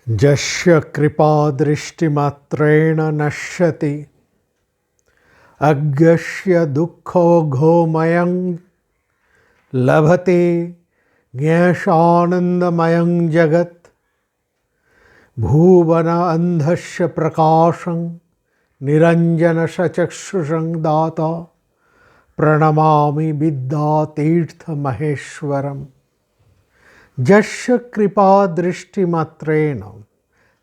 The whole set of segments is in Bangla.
यस्य कृपादृष्टिमात्रेण नश्यति अज्ञस्य दुःखोघोमयं लभते ज्ञेशानन्दमयं जगत् भुवन अन्धस्य प्रकाशं निरञ्जनसचक्षुषं दाता प्रणमामि विद्यातीर्थमहेश्वरम्। यस्य कृपा दृष्टिमात्रेण,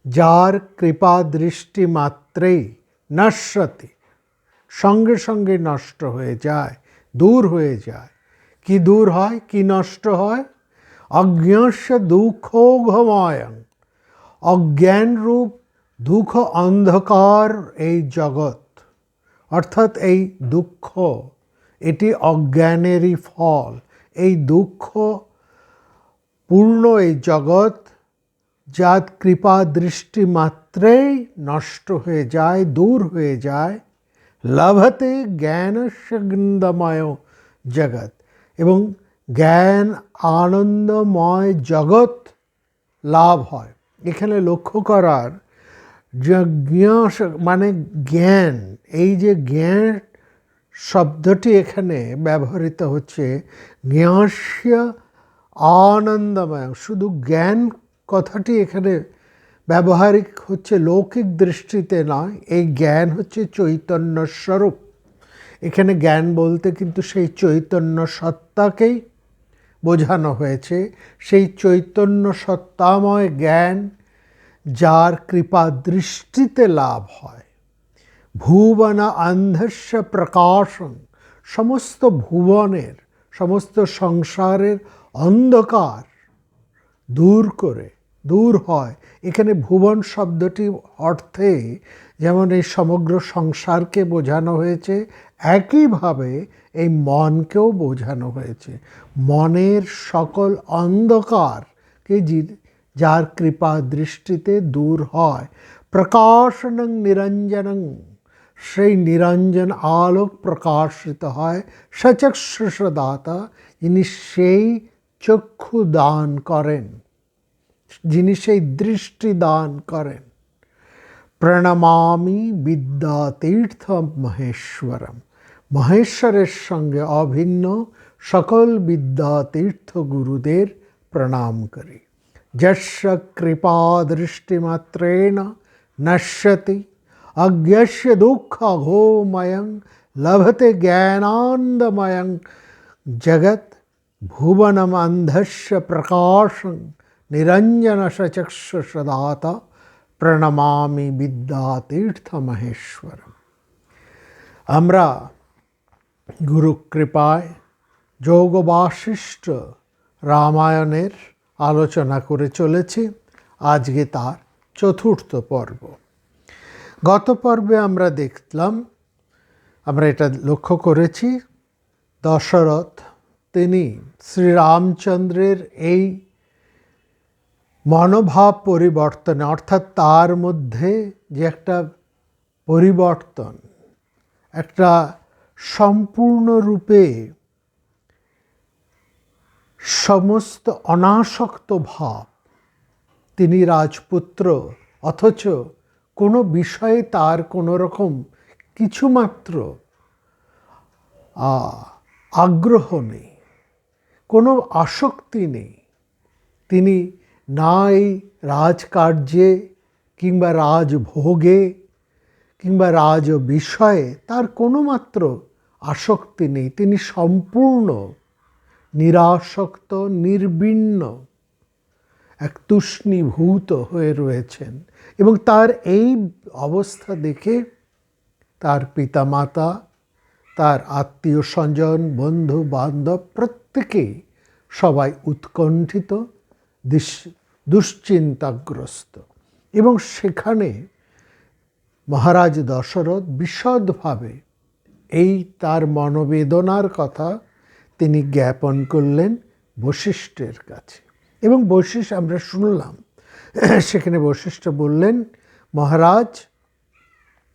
যার কৃপা দৃষ্টি মাত্রেই নশ্যতি, সঙ্গে সঙ্গে নষ্ট হয়ে যায়, দূর হয়ে যায়। কি দূর হয়, কি নষ্ট হয়? অজ্ঞস্য দুঃখোঘময়ং, অজ্ঞানরূপ দুঃখ অন্ধকার এই জগৎ, অর্থাৎ এই দুঃখ, এটি অজ্ঞানেরই ফল। এই দুঃখ পূর্ণ এই জগৎ যার কৃপা দৃষ্টি মাত্রেই নষ্ট হয়ে যায়, দূর হয়ে যায়। লভতে জ্ঞানস্যগন্ধময় জগৎ, এবং জ্ঞান আনন্দময় জগৎ লাভ হয়। এখানে লক্ষ্য করার মানে জ্ঞান, এই যে জ্ঞান শব্দটি এখানে ব্যবহৃত হচ্ছে, জ্ঞাস্য আনন্দময়, শুধু জ্ঞান কথাটি এখানে ব্যবহারিক হচ্ছে, লৌকিক দৃষ্টিতে নয়। এই জ্ঞান হচ্ছে চৈতন্য স্বরূপ। এখানে জ্ঞান বলতে কিন্তু সেই চৈতন্য সত্তাকেই বোঝানো হয়েছে। সেই চৈতন্য সত্তাময় জ্ঞান যার কৃপা দৃষ্টিতে লাভ হয়। ভুবন অন্ধস্য প্রকাশং, সমস্ত ভুবনের, সমস্ত সংসারের অন্ধকার দূর হয়। এখানে ভুবন শব্দটি অর্থে যেমন এই সমগ্র সংসারকে বোঝানো হয়েছে, একইভাবে এই মনকেও বোঝানো হয়েছে। মনের সকল অন্ধকারকে যার কৃপা দৃষ্টিতে দূর হয়। প্রকাশনং নিরঞ্জনং, সেই নিরঞ্জন আলোক প্রকাশিত হয়। সচক্ষুষ দাতা, যিনি সেই চক্ষু দান করেন, যিনি সেই দৃষ্টি দান করেন। প্রণমামি বিদ্যাতীর্থ মহেশ্বরম, মহেশ্বরের সঙ্গে অভিন্ন সকল বিদ্যাতীর্থ গুরুদের প্রণাম করি। যস্য কৃপা দৃষ্টিমাত্রেণ নশ্যতি অজ্ঞস্য দুঃখঘোময়ং লভতে জ্ঞানানন্দময়ং জগৎ ভুবনম অন্ধস্য প্রকাশং নিরঞ্জনসচক্ষুষ দাতা প্রণমামি বিদ্যাতীর্থ মহেশ্বরম। আমরা গুরু কৃপায় যোগ বাশিষ্ঠ রামায়ণের আলোচনা করে চলেছি। আজকে তার চতুর্থ পর্ব। গত পর্বে আমরা দেখলাম, আমরা এটা লক্ষ্য করেছি, দশরথ তিনি শ্রীরামচন্দ্রের এই মনোভাব পরিবর্তনে, অর্থাৎ তার মধ্যে যে একটা পরিবর্তন, একটা সম্পূর্ণরূপে সমস্ত অনাসক্ত ভাব, তিনি রাজপুত্র, অথচ কোনো বিষয়ে তার কোনো রকম কিছুমাত্র আগ্রহ নেই, কোনো আসক্তি নেই। তিনি না এই রাজকার্যে কিংবা রাজভোগে কিংবা রাজ বিষয়ে তার কোনো মাত্র আসক্তি নেই। তিনি সম্পূর্ণ নিরাসক্ত, নির্বিণ্ণ, এক তুষ্ণীভূত হয়ে রয়েছেন। এবং তার এই অবস্থা দেখে তার পিতামাতা, তার আত্মীয় স্বজন, বন্ধু বান্ধব প্রত্যেকেই সবাই উৎকণ্ঠিত, দুশ্চিন্তাগ্রস্ত। এবং সেখানে মহারাজ দশরথ বিশদভাবে এই তার মনোবেদনার কথা তিনি জ্ঞাপন করলেন বশিষ্ঠের কাছে। এবং বশিষ্ঠ, আমরা শুনলাম সেখানে বশিষ্ঠ বললেন, মহারাজ,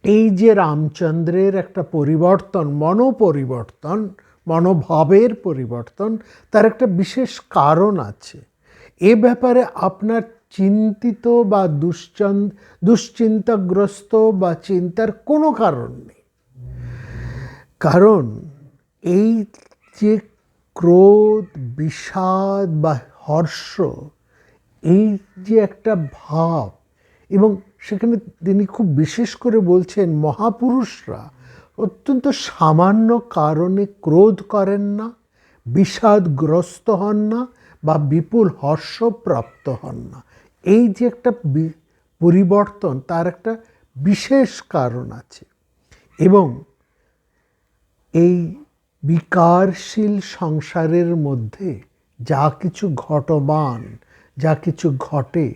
এই যে রামচন্দ্রের একটা পরিবর্তন, মনোপরিবর্তন, মনোভাবের পরিবর্তন, তার একটা বিশেষ কারণ আছে। এ ব্যাপারে আপনার চিন্তিত বা দুশ্চিন্তাগ্রস্ত বা চিন্তার কোনো কারণ নেই। কারণ এই যে ক্রোধ, বিষাদ বা হর্ষ, এই যে একটা ভাব, এবং সেখানে তিনি খুব বিশেষ করে বলছেন মহাপুরুষরা অত্যন্ত সামান্য কারণে ক্রোধ করেন না, বিষাদগ্রস্ত হন না বা বিপুল হর্ষপ্রাপ্ত হন না। এই যে একটা পরিবর্তন, তার একটা বিশেষ কারণ আছে। এবং এই বিকারশীল সংসারের মধ্যে যা কিছু ঘটমান, যা কিছু ঘটে,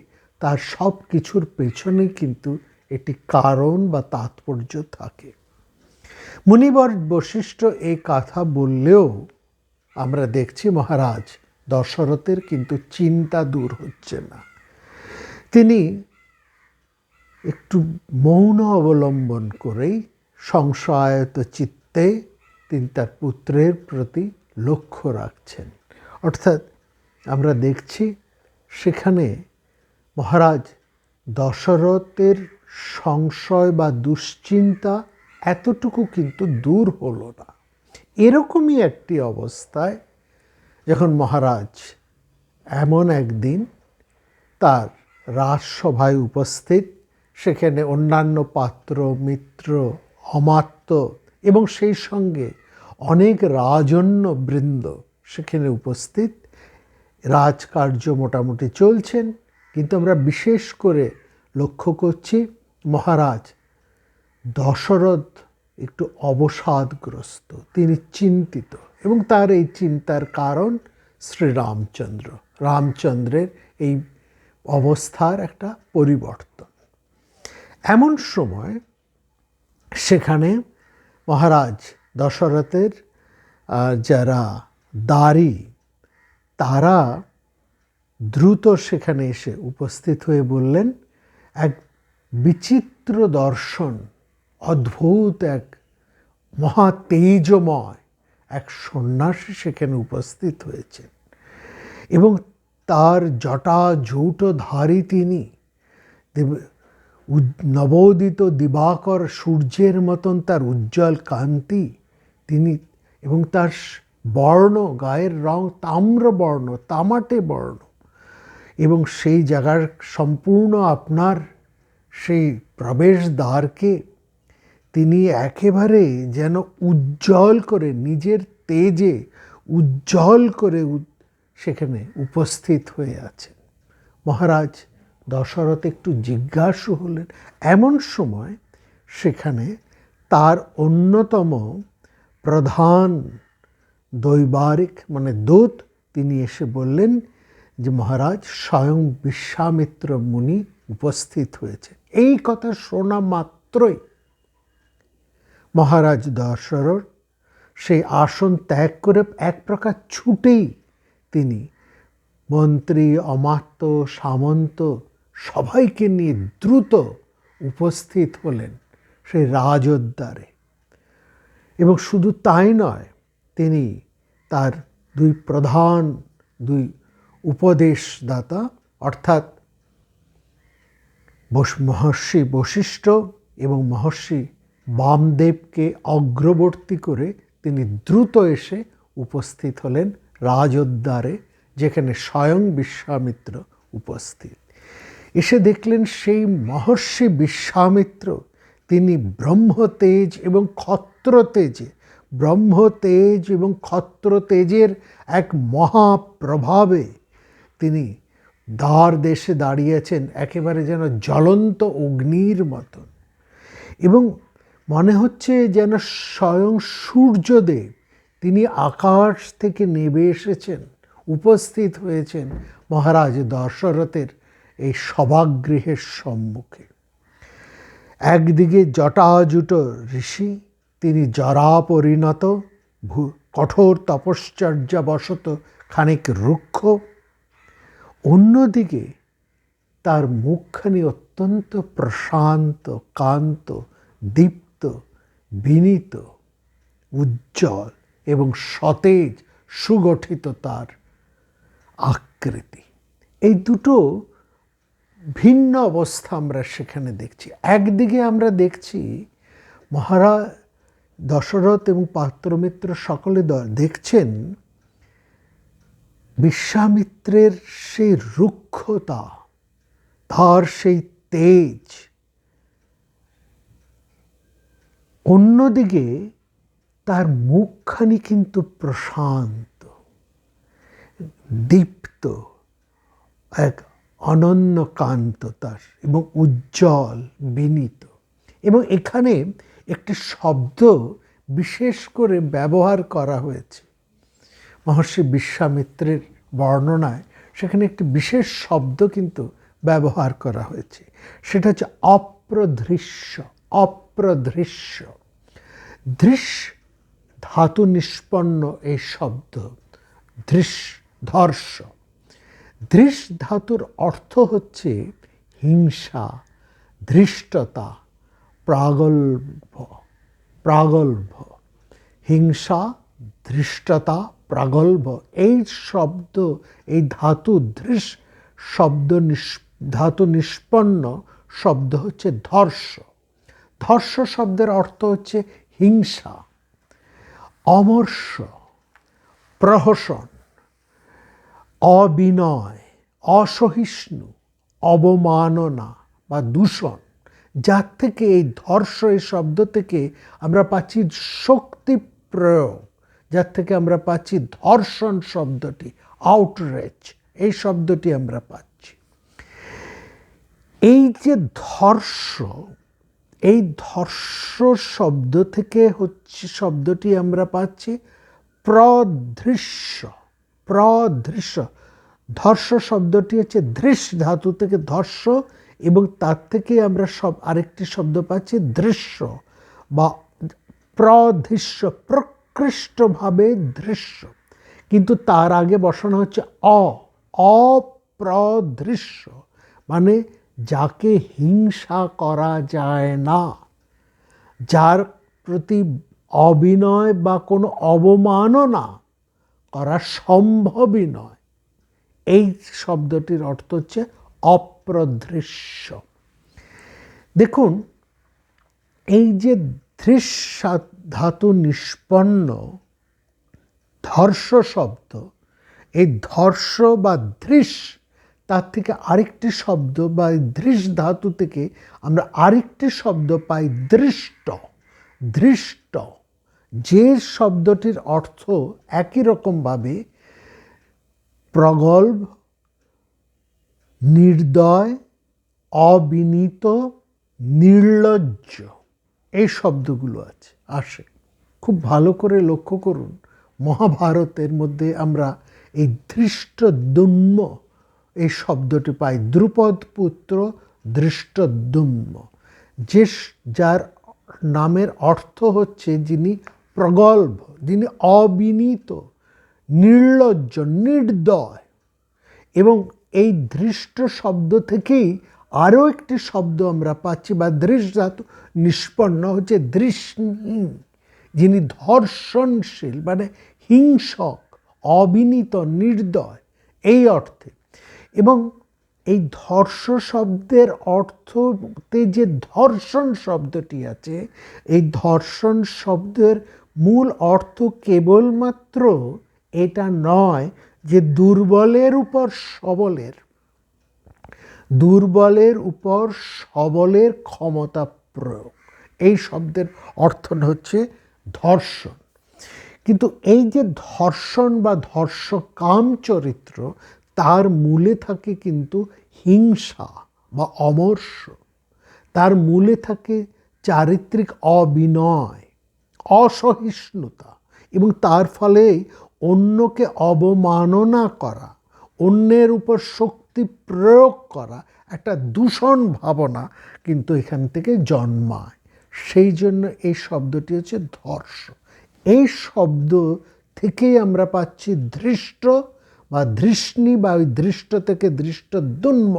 তার সব কিছুর পেছনে কিন্তু একটি কারণ বা তাৎপর্য থাকে। মুনিবর বশিষ্ঠ এই কথা বললেও আমরা দেখছি মহারাজ দশরথের কিন্তু চিন্তা দূর হচ্ছে না। তিনি একটু মৌন অবলম্বন করেই সংশয়ায়িত চিত্তে তিনি তার পুত্রের প্রতি লক্ষ্য রাখছেন। অর্থাৎ আমরা দেখছি সেখানে মহারাজ দশরথের সংশয় বা দুশ্চিন্তা এতটুকু কিন্তু দূর হলো না। এরকমই একটি অবস্থায় যখন মহারাজ এমন একদিন তার রাজসভায় উপস্থিত, সেখানে অন্যান্য পাত্র, মিত্র, অমাত্য এবং সেই সঙ্গে অনেক রাজন্য বৃন্দ সেখানে উপস্থিত, রাজকার্য মোটামুটি চলছেন, কিন্তু আমরা বিশেষ করে লক্ষ্য করছি মহারাজ দশরথ একটু অবসাদগ্রস্ত, তিনি চিন্তিত, এবং তার এই চিন্তার কারণ শ্রীরামচন্দ্র, রামচন্দ্রের এই অবস্থার একটা পরিবর্তন। এমন সময় সেখানে মহারাজ দশরথের যারা দারী, তারা দ্রুত সেখানে এসে উপস্থিত হয়ে বললেন, এক বিচিত্র দর্শন, অদ্ভুত এক মহা তেজময় এক সন্ন্যাসী সেখানে উপস্থিত হয়েছেন, এবং তার জটাজূটধারী তিনি নবোদিত দিবাকর সূর্যের মতন তার উজ্জ্বল কান্তি, তিনি, এবং তার বর্ণ, গায়ের রং তাম্রবর্ণ, তামাটে বর্ণ, এবং সেই জায়গার সম্পূর্ণ আপনার সেই প্রবেশদ্বারকে তিনি একেবারে যেন উজ্জ্বল করে, নিজের তেজে উজ্জ্বল করে সেখানে উপস্থিত হয়ে আছেন। মহারাজ দশরথ একটু জিজ্ঞাসু হলেন। এমন সময় সেখানে তার অন্যতম প্রধান দৈবারিক মানে দূত, তিনি এসে বললেন যে মহারাজ স্বয়ং বিশ্বামিত্র মুনি উপস্থিত হয়েছে। এই কথা শোনা মাত্রই মহারাজ দশরথ সেই আসন ত্যাগ করে এক প্রকার ছুটেই তিনি মন্ত্রী, অমাত্য, সামন্ত সবাইকে নিয়ে দ্রুত উপস্থিত হলেন সেই রাজোদ্যারে। এবং শুধু তাই নয়, তিনি তার দুই উপদেশদাতা অর্থাৎ মহর্ষি বশিষ্ঠ এবং মহর্ষি বামদেবকে অগ্রবর্তী করে তিনি দ্রুত এসে উপস্থিত হলেন রাজোদ্যারে, যেখানে স্বয়ং বিশ্বামিত্র উপস্থিত। এসে দেখলেন সেই মহর্ষি বিশ্বামিত্র, তিনি ব্রহ্মতেজ এবং ক্ষত্রতেজে, ব্রহ্মতেজ এবং ক্ষত্রতেজের এক মহাপ্রভাবে তিনি দ্বার দেশে দাঁড়িয়েছেন, একেবারে যেন জ্বলন্ত অগ্নির মতন, এবং মনে হচ্ছে যেন স্বয়ং সূর্যদেব তিনি আকাশ থেকে নেমে এসেছেন, উপস্থিত হয়েছেন মহারাজ দশরথের এই সভাগৃহের সম্মুখে। একদিকে জটাজুট ঋষি, তিনি জরা পরিণত, কঠোর তপশ্চর্যাবশত খানিক রুক্ষ, অন্যদিকে তার মুখখানি অত্যন্ত প্রশান্ত, কান্ত, দীপ্ত, বিনীত, উজ্জ্বল এবং সতেজ, সুগঠিত তার আকৃতি। এই দুটো ভিন্ন অবস্থা আমরা সেখানে দেখছি। একদিকে আমরা দেখছি মহারাজ দশরথ এবং পাত্রমিত্র সকলে দেখছেন বিশ্বামিত্রের সেই রুক্ষতা, তার সেই তেজ। অন্যদিকে তার মুখখানি কিন্তু প্রশান্ত, দীপ্ত, এক অনন্য কান্ত তার, এবং উজ্জ্বল, বিনীত। এবং এখানে একটি শব্দ বিশেষ করে ব্যবহার করা হয়েছে মহর্ষি বিশ্বামিত্রের বর্ণনায়। সেখানে একটি বিশেষ শব্দ কিন্তু ব্যবহার করা হয়েছে, সেটা হচ্ছে অপ্রধৃশ্য। অপ্রধৃশ্য, দৃশ ধাতু নিষ্পন্ন এই শব্দ, দৃশ, ধর্ষ। দৃশ ধাতুর অর্থ হচ্ছে হিংসা, ধৃষ্টতা, প্রাগল্ভ। প্রাগল্ভ, হিংসা, ধৃষ্টতা, প্রাগল্ভ। এই শব্দ, এই ধাতু দৃশ শব্দ ধাতু নিষ্পন্ন শব্দ হচ্ছে ধর্ষ। ধর্ষ শব্দের অর্থ হচ্ছে হিংসা, অমর্ষ, প্রহসন, অবিনয়, অসহিষ্ণু, অবমাননা বা দূষণ। যার থেকে এই ধর্ষ, এই শব্দ থেকে আমরা পাচ্ছি শক্তি প্রয়োগ, যার থেকে আমরা পাচ্ছি ধর্ষণ শব্দটি, আউটরেচ, এই শব্দটি আমরা পাচ্ছি। এই যে ধর্ষ, এই ধর্ষ শব্দ থেকে হচ্ছে শব্দটি আমরা পাচ্ছি প্রধৃশ্য। প্রধৃশ্য, ধর্ষ শব্দটি হচ্ছে দৃশ ধাতু থেকে ধর্ষ, এবং তার থেকে আমরা আরেকটি শব্দ পাচ্ছি দৃশ্য বা প্রধৃশ্য, প্রকৃষ্টভাবে দৃশ্য। কিন্তু তার আগে বসানো হচ্ছে অপ্রধৃশ্য, মানে যাকে হিংসা করা যায় না, যার প্রতি অবিনয় বা কোনো অবমাননা করা সম্ভবই নয়। এই শব্দটির অর্থ হচ্ছে অপ্রধৃশ্য। দেখুন, এই যে ধৃশ ধাতু নিষ্পন্ন ধর্ষ শব্দ, এই ধর্ষ বা ধৃশ, তার থেকে আরেকটি শব্দ বা ধৃশ ধাতু থেকে আমরা আরেকটি শব্দ পাই দৃষ্ট। দৃষ্ট, যে শব্দটির অর্থ একই রকমভাবে প্রগল্ভ, নির্দয়, অবিনীত, নির্লজ্জ, এই শব্দগুলো আসে। খুব ভালো করে লক্ষ্য করুন, মহাভারতের মধ্যে আমরা এই ধৃষ্টদ্যুম্ন এই শব্দটি পাই। দ্রুপদ পুত্র ধৃষ্টদ্যুম্ন, যার নামের অর্থ হচ্ছে যিনি প্রগল্ভ, যিনি অবিনীত, নির্লজ্জ, নির্দয়। এবং এই ধৃষ্ট শব্দ থেকেই আরও একটি শব্দ আমরা পাচ্ছি, বা দৃশ ধাতু নিষ্পন্ন হচ্ছে দৃষ্ণহীন, যিনি ধর্ষণশীল, মানে হিংসক, অবিনীত, নির্দয়, এই অর্থে। এবং এই ধর্ষ শব্দের অর্থতে যে ধর্ষণ শব্দটি আছে, এই ধর্ষণ শব্দের মূল অর্থ কেবলমাত্র এটা নয় যে দুর্বলের উপর সবলের, দুর্বলের উপর সবলের ক্ষমতা প্রয়োগ। এই শব্দের অর্থ হচ্ছে ধর্ষণ। কিন্তু এই যে ধর্ষণ বা ধর্ষকাম চরিত্র, তার মূলে থাকে কিন্তু হিংসা বা অমর্ষ, তার মূলে থাকে চারিত্রিক অবিনয়, অসহিষ্ণুতা, এবং তার ফলে অন্যকে অবমাননা করা, অন্যের উপর শক্তি প্রয়োগ করা, একটা দূষণ ভাবনা কিন্তু এখান থেকে জন্মায়। সেই জন্য এই শব্দটি হচ্ছে ধর্ষ। এই শব্দ থেকেই আমরা পাচ্ছি ধৃষ্ট বা ধৃষ্ণী, বা ওই দৃষ্ট থেকে দৃষ্টদ্যুম্ন,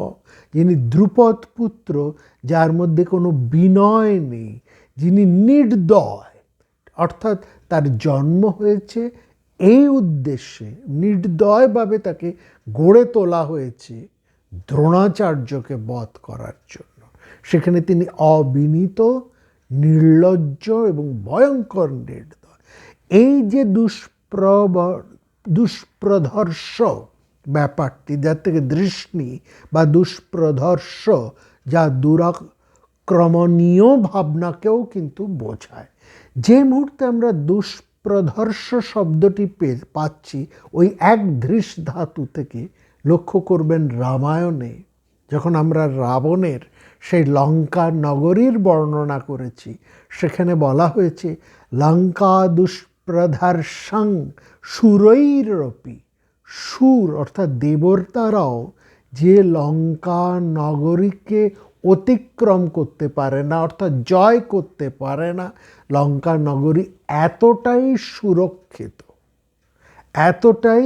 যিনি দ্রুপদ পুত্র, যার মধ্যে কোনো বিনয় নেই, যিনি নির্দয়, অর্থাৎ তার জন্ম হয়েছে এই উদ্দেশ্যে, নির্দয়ভাবে তাকে গড়ে তোলা হয়েছে দ্রোণাচার্যকে বধ করার জন্য। সেখানে তিনি অবিনীত, নির্লজ্জ এবং ভয়ঙ্কর নির্দয়। এই যে দুষ্প্রধর্ষ ব্যাপারটি, যার থেকে দৃষ্টি বা দুষ্প্রধর্ষ, যা দুরাক্রমণীয় ভাবনাকেও কিন্তু বোঝায়। যে মুহূর্তে আমরা দুষ্প্রধর্ষ শব্দটি পাচ্ছি ওই এক ধৃষ ধাতু থেকে, লক্ষ্য করবেন রামায়ণে যখন আমরা রাবণের সেই লঙ্কা নগরীর বর্ণনা করেছি, সেখানে বলা হয়েছে লঙ্কা দুষ্প্রধর্ষং সুরৈরপি। সুর অর্থাৎ দেবতারাও যে লঙ্কা নগরীকে অতিক্রম করতে পারে না, অর্থাৎ জয় করতে পারে না, লঙ্কা নগরী এতটাই সুরক্ষিত, এতটাই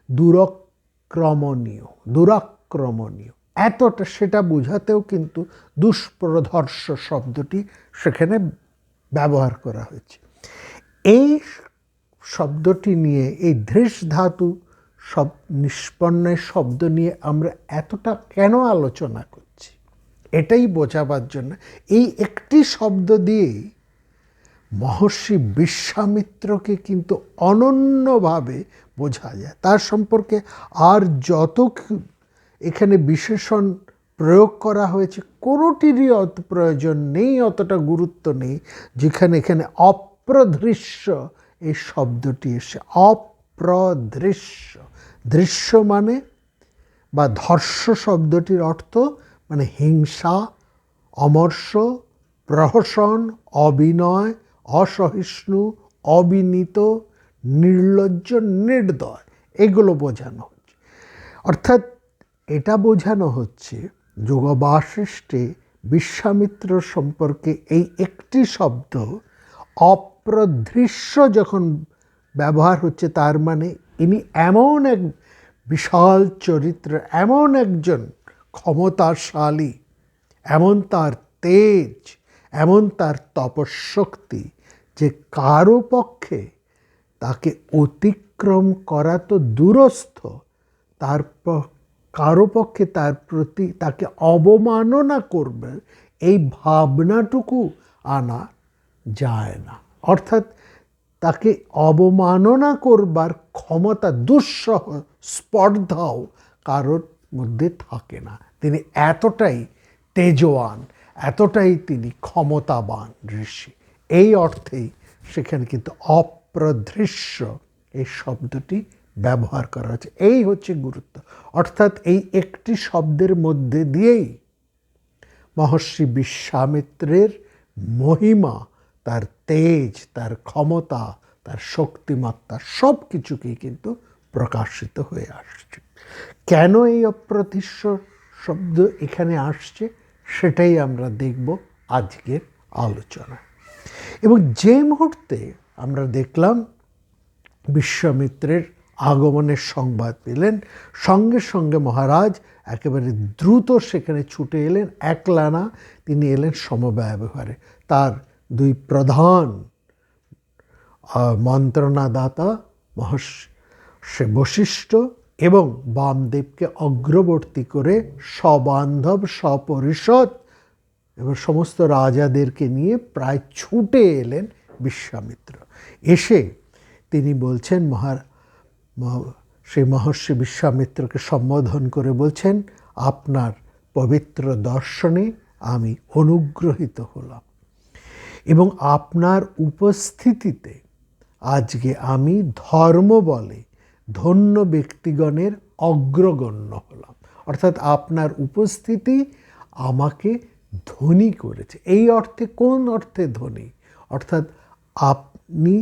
দুরাক্রমণীয়, এতটা, সেটা বোঝাতেও কিন্তু দুষ্প্রধর্ষ শব্দটি সেখানে ব্যবহার করা হয়েছে। এই শব্দটি নিয়ে, এই ধৃষ ধাতু নিষ্পন্নের শব্দ নিয়ে আমরা এতটা কেন আলোচনা করছি, এটাই বোঝাবার জন্য। এই একটি শব্দ দিয়েই মহর্ষি বিশ্বামিত্রকে কিন্তু অনন্যভাবে বোঝা যায়। তার সম্পর্কে আর যত এখানে বিশেষণ প্রয়োগ করা হয়েছে কোনোটিরই অত প্রয়োজন নেই, অতটা গুরুত্ব নেই, যেখানে এখানে অপ্রদৃশ্য এই শব্দটি এসে। অপ্রদৃশ্য, দৃশ্য মানে বা ধর্ষ শব্দটির অর্থ মানে হিংসা, অমর্ষ, প্রহসন, অবিনয়, অসহিষ্ণু, অবিনীত, নির্লজ্জ, নির্দয়, এগুলো বোঝানো হচ্ছে। অর্থাৎ এটা বোঝানো হচ্ছে যোগ বাসিষ্ঠে বিশ্বামিত্র সম্পর্কে এই একটি শব্দ অপ্রদৃশ্য যখন ব্যবহার হচ্ছে, তার মানে ইনি এমন এক বিশাল চরিত্র, এমন একজন ক্ষমতাশালী, এমন তার তেজ, এমন তার তপশক্তি যে কারো পক্ষে তাকে অতিক্রম করা তো দূরস্থ, কারো পক্ষে তার প্রতি তাকে অবমাননা করবে এই ভাবনাটুকু আনা যায় না। অর্থাৎ তাকে অবমাননা করবার ক্ষমতা, দুঃসহ স্পর্ধাও কারোর মধ্যে থাকে না। তিনি এতটাই তেজওয়ান, এতটাই তিনি ক্ষমতাবান ঋষি। এই অর্থেই সেখানে কিন্তু অপ্রদৃশ্য এই শব্দটি ব্যবহার করা হচ্ছে। এই হচ্ছে গুরুত্ব। অর্থাৎ এই একটি শব্দের মধ্যে দিয়েই মহর্ষি বিশ্বামিত্রের মহিমা, তার তেজ, তার ক্ষমতা, তার শক্তিমত্তা সব কিছুকেই কিন্তু প্রকাশিত হয়ে আসছে। কেন এই অপ্রদৃশ্য শব্দ এখানে আসছে সেটাই আমরা দেখব আজকের আলোচনায়। এবং যে মুহূর্তে আমরা দেখলাম বিশ্বামিত্রের আগমনের সংবাদ পেলেন, সঙ্গে সঙ্গে মহারাজ একেবারে দ্রুত সেখানে ছুটে এলেন। একলা না, তিনি এলেন সমব্যবহারে। তার দুই প্রধান মন্ত্রণাদাতা মহর্ষি বশিষ্ঠ এবং বামদেবকে অগ্রবর্তী করে সবান্ধব, সপরিষদ এবং সমস্ত রাজাদেরকে নিয়ে প্রায় ছুটে এলেন বিশ্বামিত্র। এসে তিনি বলছেন, সেই মহর্ষি বিশ্বামিত্রকে সম্বোধন করে বলছেন, আপনার পবিত্র দর্শনে আমি অনুগ্রহীত হলাম এবং আপনার উপস্থিতিতে আজকে আমি ধর্ম বলে ধন্য ব্যক্তিগণের অগ্রগণ্য হলাম। অর্থাৎ আপনার উপস্থিতি আমাকে ধনী করেছে। এই অর্থে, কোন অর্থে ধনী? অর্থাৎ আপনি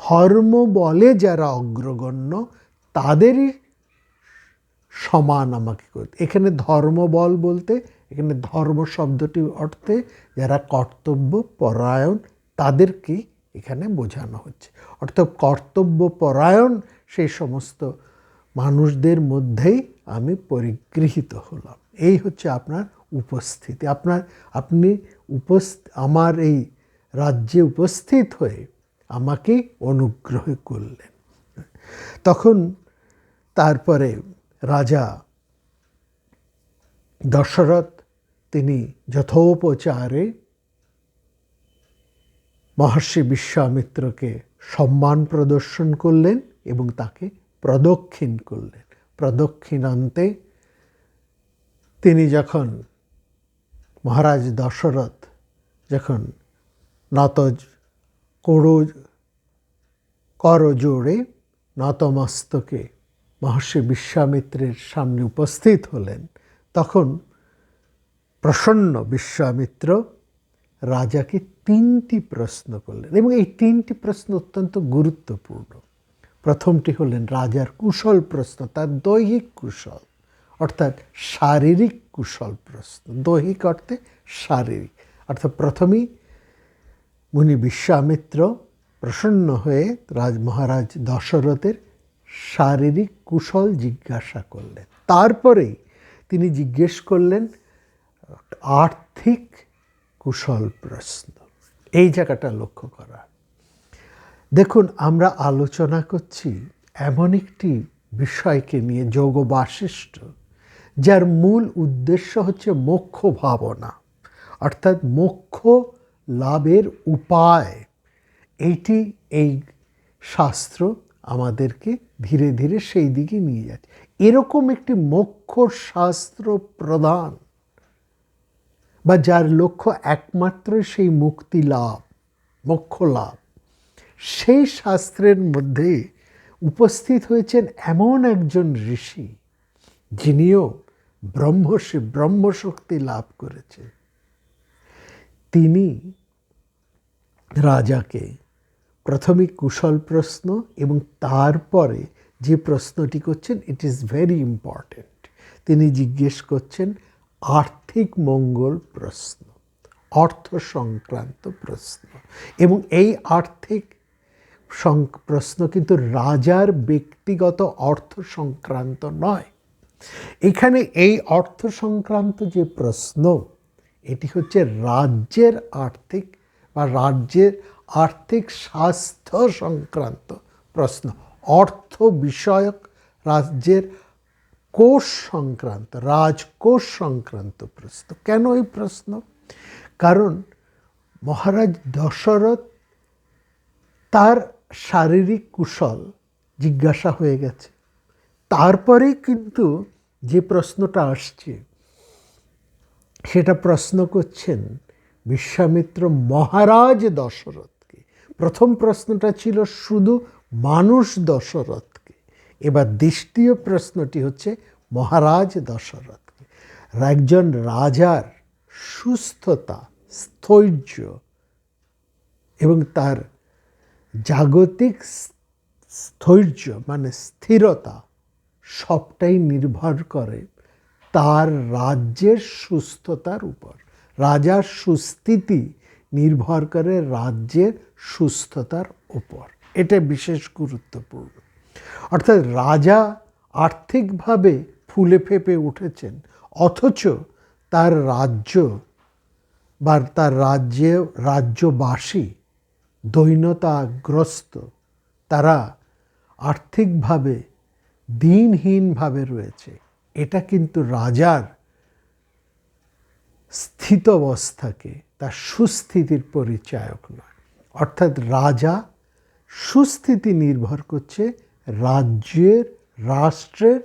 ধর্ম বলে যারা অগ্রগণ্য তাদেরই সমান আমাকে করতে। এখানে ধর্মবল বলতে এখানে ধর্ম শব্দটির অর্থে যারা কর্তব্য পরায়ণ তাদেরকে এখানে বোঝানো হচ্ছে। অর্থাৎ কর্তব্য পরায়ণ সেই সমস্ত মানুষদের মধ্যেই আমি পরিগৃহীত হলাম। এই হচ্ছে আপনার উপস্থিতি। আপনি আমার এই রাজ্যে উপস্থিত হয়ে আমাকে অনুগ্রহ করলেন। তখন তারপরে রাজা দশরথ তিনি যথোপচারে মহর্ষি বিশ্বামিত্রকে সম্মান প্রদর্শন করলেন এবং তাকে প্রদক্ষিণ করলেন। প্রদক্ষিণান্তে তিনি যখন মহারাজ দশরথ যখন করজোড়ে নতমস্তকে মহর্ষি বিশ্বামিত্রের সামনে উপস্থিত হলেন, তখন প্রসন্ন বিশ্বামিত্র রাজাকে 3টি প্রশ্ন করলেন এবং এই 3টি প্রশ্ন অত্যন্ত গুরুত্বপূর্ণ। প্রথমটি হলেন রাজার কুশল প্রশ্ন, তার দৈহিক কুশল অর্থাৎ শারীরিক কুশল প্রশ্ন। দৈহিক অর্থে শারীরিক, অর্থাৎ প্রথমেই মুনি বিশ্বামিত্র প্রসন্ন হয়ে মহারাজ দশরথের শারীরিক কুশল জিজ্ঞাসা করলেন। তারপরেই তিনি জিজ্ঞেস করলেন আর্থিক কুশল প্রশ্ন। এই জায়গাটা লক্ষ্য করা। দেখুন, আমরা আলোচনা করছি এমন একটি বিষয়কে নিয়ে, যোগ বাশিষ্ঠ, যার মূল উদ্দেশ্য হচ্ছে মোক্ষ ভাবনা, অর্থাৎ মোক্ষ লাভের উপায়। এইটি এই শাস্ত্র আমাদেরকে ধীরে ধীরে সেই দিকে নিয়ে যাচ্ছে। এরকম একটি মোক্ষ শাস্ত্র প্রদান বা যার লক্ষ্য একমাত্র সেই মুক্তি লাভ, মোক্ষ লাভ, সেই শাস্ত্রের মধ্যে উপস্থিত হয়েছেন এমন একজন ঋষি যিনিও ব্রহ্মশক্তি লাভ করেছে। তিনি রাজাকে প্রথমে কুশল প্রশ্ন এবং তারপরে যে প্রশ্নটি করছেন, ইট ইজ ভেরি ইম্পর্ট্যান্ট। তিনি জিজ্ঞেস করছেন আর্থিক মঙ্গল প্রশ্ন, অর্থ সংক্রান্ত প্রশ্ন। এবং এই আর্থিক প্রশ্ন কিন্তু রাজার ব্যক্তিগত অর্থ সংক্রান্ত নয়। এখানে এই অর্থ সংক্রান্ত যে প্রশ্ন, এটি হচ্ছে রাজ্যের আর্থিক বা রাজ্যের আর্থিক স্বাস্থ্য সংক্রান্ত প্রশ্ন, অর্থ বিষয়ক, রাজ্যের কোষ সংক্রান্ত, রাজকোষ সংক্রান্ত প্রশ্ন। কেন এই প্রশ্ন? কারণ মহারাজ দশরথ তার শারীরিক কুশল জিজ্ঞাসা হয়ে গেছে, তারপরে কিন্তু যে প্রশ্নটা আসছে সেটা প্রশ্ন করছেন বিশ্বামিত্র মহারাজ দশরথকে। প্রথম প্রশ্নটা ছিল শুধু মানুষ দশরথকে, এবার দ্বিতীয় প্রশ্নটি হচ্ছে মহারাজ দশরথকে। একজন রাজার সুস্থতা, স্থৈর্য এবং তার জাগতিক স্থৈর্য মানে স্থিরতা সবটাই নির্ভর করে তার রাজ্যের সুস্থতার উপর। রাজার সুস্থিতি নির্ভর করে রাজ্যের সুস্থতার উপর। এটা বিশেষ গুরুত্বপূর্ণ। অর্থাৎ রাজা আর্থিকভাবে ফুলে ফেঁপে উঠেছেন, অথচ তার রাজ্য বা তার রাজ্যবাসী দৈন্যতাগ্রস্ত, তারা আর্থিকভাবে দিনহীনভাবে রয়েছে। এটা কিন্তু রাজার স্থিতাবস্থাকে, তার সুস্থিতির পরিচায়ক নয়। অর্থাৎ রাজা সুস্থিতি নির্ভর করছে রাষ্ট্রের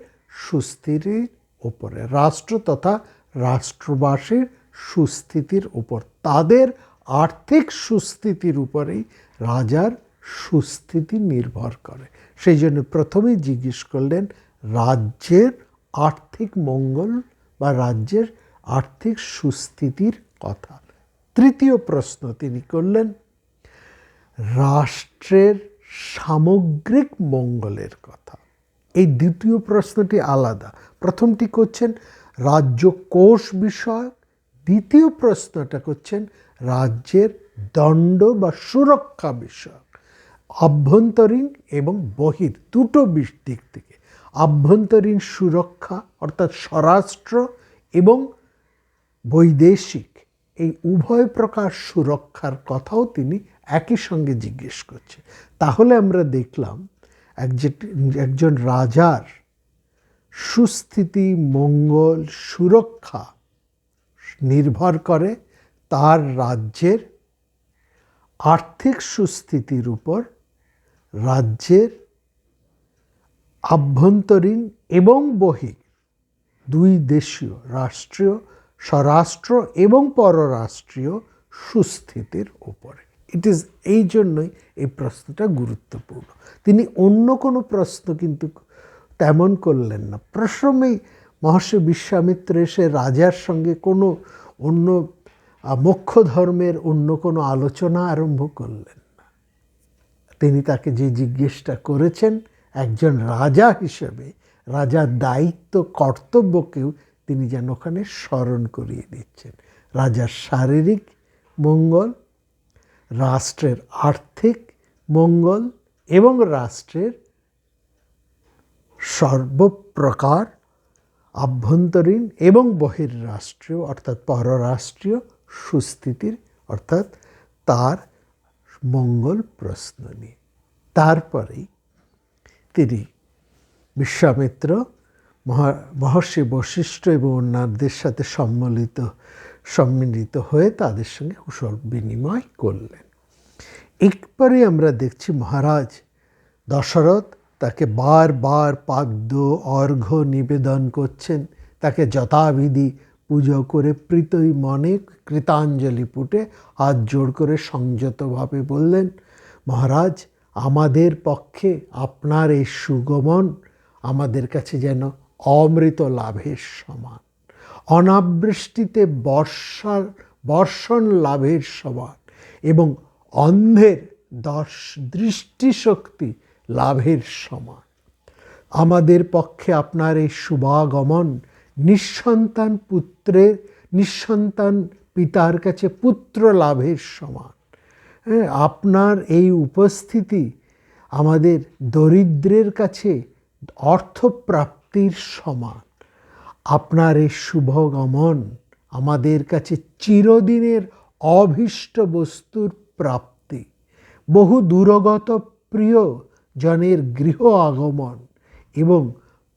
সুস্থিতির উপরে, রাষ্ট্র তথা রাষ্ট্রবাসীর সুস্থিতির উপর, তাদের আর্থিক সুস্থিতির উপরেই রাজার সুস্থিতি নির্ভর করে। সেই জন্য প্রথমেই জিজ্ঞেস করলেন রাজ্যের আর্থিক মঙ্গল বা রাজ্যের আর্থিক সুস্থিতির কথা। তৃতীয় প্রশ্ন তিনি করলেন রাষ্ট্রের সামগ্রিক মঙ্গলের কথা। এই দ্বিতীয় প্রশ্নটি আলাদা। প্রথমটি করছেন রাজ্য কোষ বিষয়ক, দ্বিতীয় প্রশ্নটা করছেন রাজ্যের দণ্ড বা সুরক্ষা বিষয়ক, আভ্যন্তরীণ এবং বহির দুটো দিক থেকে। আভ্যন্তরীণ সুরক্ষা অর্থাৎ স্বরাষ্ট্র এবং বৈদেশিক, এই উভয় প্রকার সুরক্ষার কথাও তিনি একই সঙ্গে জিজ্ঞেস করছে। তাহলে আমরা দেখলাম একজন রাজার সুস্থিতি, মঙ্গল, সুরক্ষা নির্ভর করে তার রাজ্যের আর্থিক সুস্থিতির উপর, রাজ্যের আভ্যন্তরীণ এবং বহিঃ দুই দেশীয়, রাষ্ট্রীয়, স্বরাষ্ট্র এবং পররাষ্ট্রীয় সুস্থিতির উপরে। এই জন্যই এই প্রশ্নটা গুরুত্বপূর্ণ। তিনি অন্য কোনো প্রশ্ন কিন্তু তেমন করলেন না। প্রথমেই মহর্ষি বিশ্বামিত্র এসে রাজার সঙ্গে কোনো অন্য মোক্ষ ধর্মের অন্য কোনো আলোচনা আরম্ভ করলেন না। তিনি তাকে যে জিজ্ঞেসটা করেছেন, একজন রাজা হিসেবে রাজার দায়িত্ব কর্তব্যকেও তিনি যেন ওখানে স্মরণ করিয়ে দিচ্ছেন। রাজার শারীরিক মঙ্গল, রাষ্ট্রের আর্থিক মঙ্গল এবং রাষ্ট্রের সর্বপ্রকার আভ্যন্তরীণ এবং বহির্রাষ্ট্রীয় অর্থাৎ পররাষ্ট্রীয় সুস্থিতির অর্থাৎ তার মঙ্গল প্রশ্ন নিয়ে। তারপরেই তিনি বিশ্বামিত্র মহর্ষি বশিষ্ঠ এবং অন্যদের সাথে সম্মিলিত হয়ে তাদের সঙ্গে কুশল বিনিময় করলেন। একবারে আমরা দেখছি মহারাজ দশরথ তাকে বারবার পাদ্য অর্ঘ্য নিবেদন করছেন, তাকে যথাবিধি পুজো করে প্রীতই মনে কৃতাঞ্জলি পুটে হাত জোড় করে সংযতভাবে বললেন, মহারাজ আমাদের পক্ষে আপনার এই সুগমন আমাদের কাছে যেন অমৃত লাভের সমান, অনাবৃষ্টিতে বর্ষণ লাভের সমান এবং অন্ধের দৃষ্টিশক্তি লাভের সমান। আমাদের পক্ষে আপনার এই শুভাগমন নিঃসন্তান পিতার কাছে পুত্র লাভের সমান। আপনার এই উপস্থিতি আমাদের দরিদ্রের কাছে অর্থপ্রাপ্তির সমান। আপনার এই শুভগমন আমাদের কাছে চিরদিনের অভীষ্ট বস্তুর প্রাপ্তি, বহু দূরগত প্রিয় জনের গৃহ আগমন এবং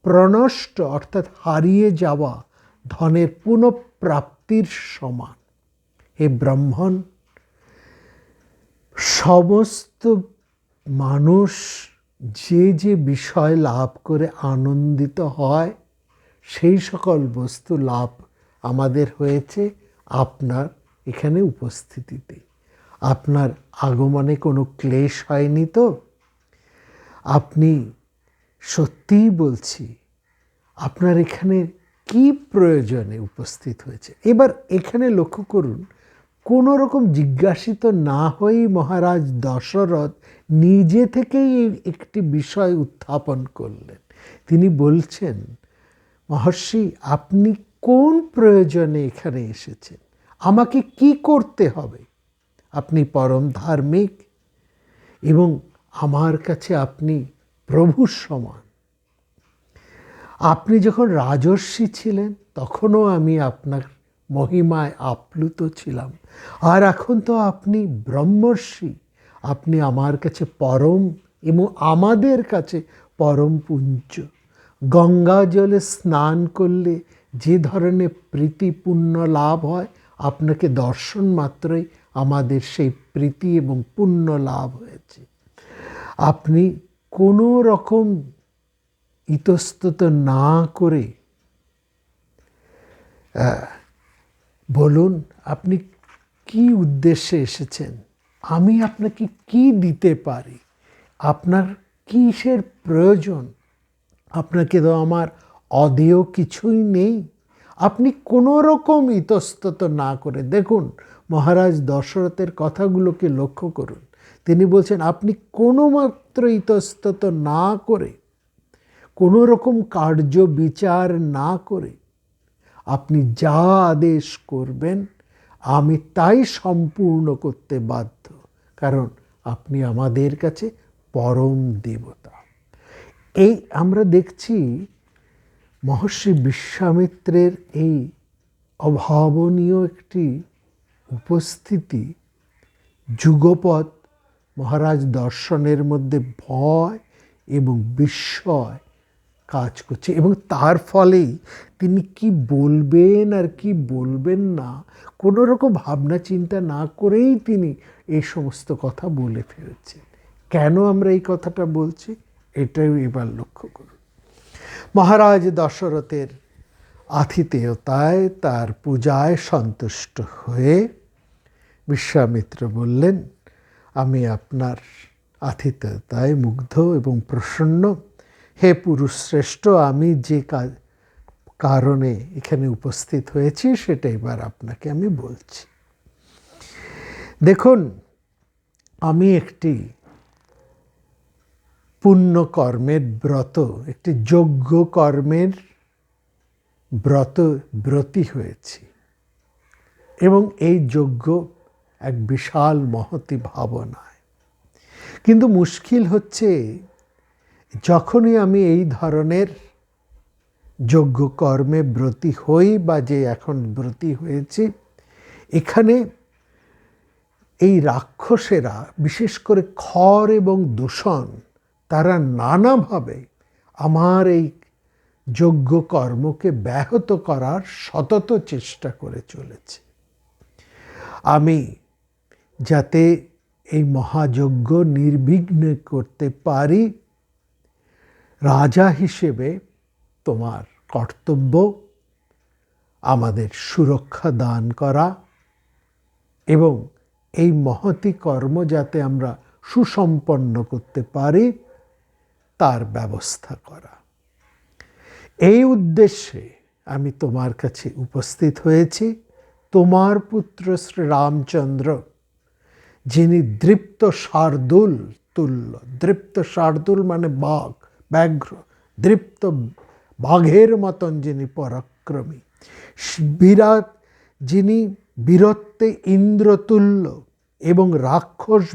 প্রনষ্ট অর্থাৎ হারিয়ে যাওয়া ধনের পুনঃপ্রাপ্তির সমান। হে ব্রাহ্মণ, সমস্ত মানুষ যে বিষয় লাভ করে আনন্দিত হয় সেই সকল বস্তু লাভ আমাদের হয়েছে আপনার এখানে উপস্থিতিতে। আপনার আগমনে কোনো ক্লেশ হয়নি তো? আপনি সত্যিই বলছি আপনার এখানে কি প্রয়োজনে উপস্থিত হয়েছে। এবার এখানে লক্ষ্য করুন, কোনো রকম জিজ্ঞাসিত না হয়েই মহারাজ দশরথ নিজে থেকেই একটি বিষয় উত্থাপন করলেন। তিনি বলছেন, মহর্ষি আপনি কোন প্রয়োজনে এখানে এসেছেন? আমাকে কি করতে হবে? আপনি পরম ধার্মিক এবং আমার কাছে আপনি প্রভুর সমান। আপনি যখন রাজর্ষি ছিলেন তখনও আমি আপনার মহিমায় আপ্লুত ছিলাম, আর এখন তো আপনি ব্রহ্মর্ষি। আপনি আমার কাছে পরম এবং আমাদের কাছে পরম পূজ্য। গঙ্গা জলে স্নান করলে যে ধরনের প্রীতি পুণ্য লাভ হয়, আপনাকে দর্শন মাত্রই আমাদের সেই প্রীতি এবং পুণ্য লাভ হয়েছে। আপনি কোনো রকম ইতস্তত না করে বলুন আপনি কি উদ্দেশ্যে এসেছেন, আমি আপনাকে কি দিতে পারি, আপনার কিসের প্রয়োজন? আপনাকে তো আমার অদেয় কিছুই নেই। আপনি কোনো রকম ইতস্তত না করে, দেখুন মহারাজ দশরথের কথাগুলোকে লক্ষ্য করুন। তিনি বলছেন আপনি কোনো মাত্র ইতস্তত না করে, কোনো রকম কার্য বিচার না করে আপনি যা আদেশ করবেন আমি তাই সম্পূর্ণ করতে বাধ্য, কারণ আপনি আমাদের কাছে পরম দেবতা। এই আমরা দেখছি মহর্ষি বিশ্বামিত্রের এই অভাবনীয় একটি উপস্থিতি যুগপৎ মহারাজ দর্শনের মধ্যে ভয় এবং বিস্ময় কাজ করছে, এবং তার ফলেই তিনি কি বলবেন আর কি বলবেন না কোনো রকম ভাবনা চিন্তা না করেই তিনি এই সমস্ত কথা বলে ফেলেছেন। কেন আমরা এই কথাটা বলছি এটাও এবার লক্ষ্য করুন। মহারাজ দশরথের আতিথেয়তায়, তার পূজায় সন্তুষ্ট হয়ে বিশ্বামিত্র বললেন, আমি আপনার আতিথেয়তায় মুগ্ধ এবং প্রসন্ন। হে পুরুষ শ্রেষ্ঠ, আমি যে কারণে এখানে উপস্থিত হয়েছি সেটা এবার আপনাকে আমি বলছি। দেখুন, আমি একটি পুণ্যকর্মের ব্রত, একটি যজ্ঞ কর্মের ব্রতী হয়েছি, এবং এই যজ্ঞ এক বিশাল মহতি ভাবনায়। কিন্তু মুশকিল হচ্ছে, যখনই আমি এই ধরনের যজ্ঞ কর্মে ব্রতী হই বা যে এখন ব্রতী হয়েছি, এখানে এই রাক্ষসেরা, বিশেষ করে খর এবং দূষণ, তারা নানাভাবে আমার এই যজ্ঞ কর্মকে ব্যাহত করার সতত চেষ্টা করে চলেছে। আমি যাতে এই মহাযজ্ঞ নির্বিঘ্নে করতে পারি, রাজা হিসেবে তোমার কর্তব্য আমাদের সুরক্ষা দান করা এবং এই মহতি কর্ম যাতে আমরা সুসম্পন্ন করতে পারি তার ব্যবস্থা করা। এই উদ্দেশ্যে আমি তোমার কাছে উপস্থিত হয়েছি। তোমার পুত্র শ্রী রামচন্দ্র, যিনি দৃপ্ত শার্দুল তুল্য, দৃপ্ত শার্দুল মানে বাঘ, ব্যাঘ্র, দৃপ্ত বাঘের মতন যিনি পরাক্রমী, বিরাট যিনি বীরত্বে ইন্দ্রতুল্য এবং রাক্ষস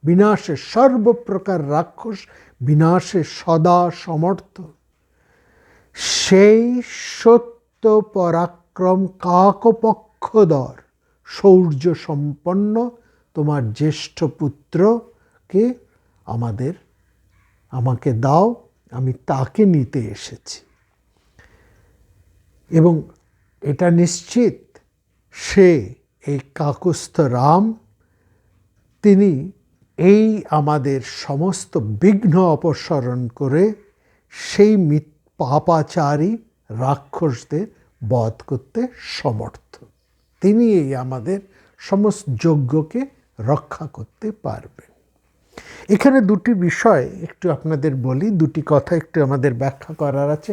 বিনাশে, সর্বপ্রকার রাক্ষস বিনাশে সদা সমর্থ, সেই সত্য পরাক্রম কাকপক্ষধর শৌর্য সম্পন্ন তোমার জ্যেষ্ঠ পুত্রকে আমাকে দাও, আমি তাকে নিতে এসেছি। এবং এটা নিশ্চিত সে এই কাকুস্থ রাম, তিনি এই আমাদের সমস্ত বিঘ্ন অপসারণ করে সেই পাপাচারী রাক্ষসদের বধ করতে সমর্থ। তিনি এই আমাদের সমস্ত যজ্ঞকে রক্ষা করতে পারবেন। এখানে দুটি বিষয় একটু আপনাদের বলি, দুটি কথা একটু আমাদের ব্যাখ্যা করার আছে।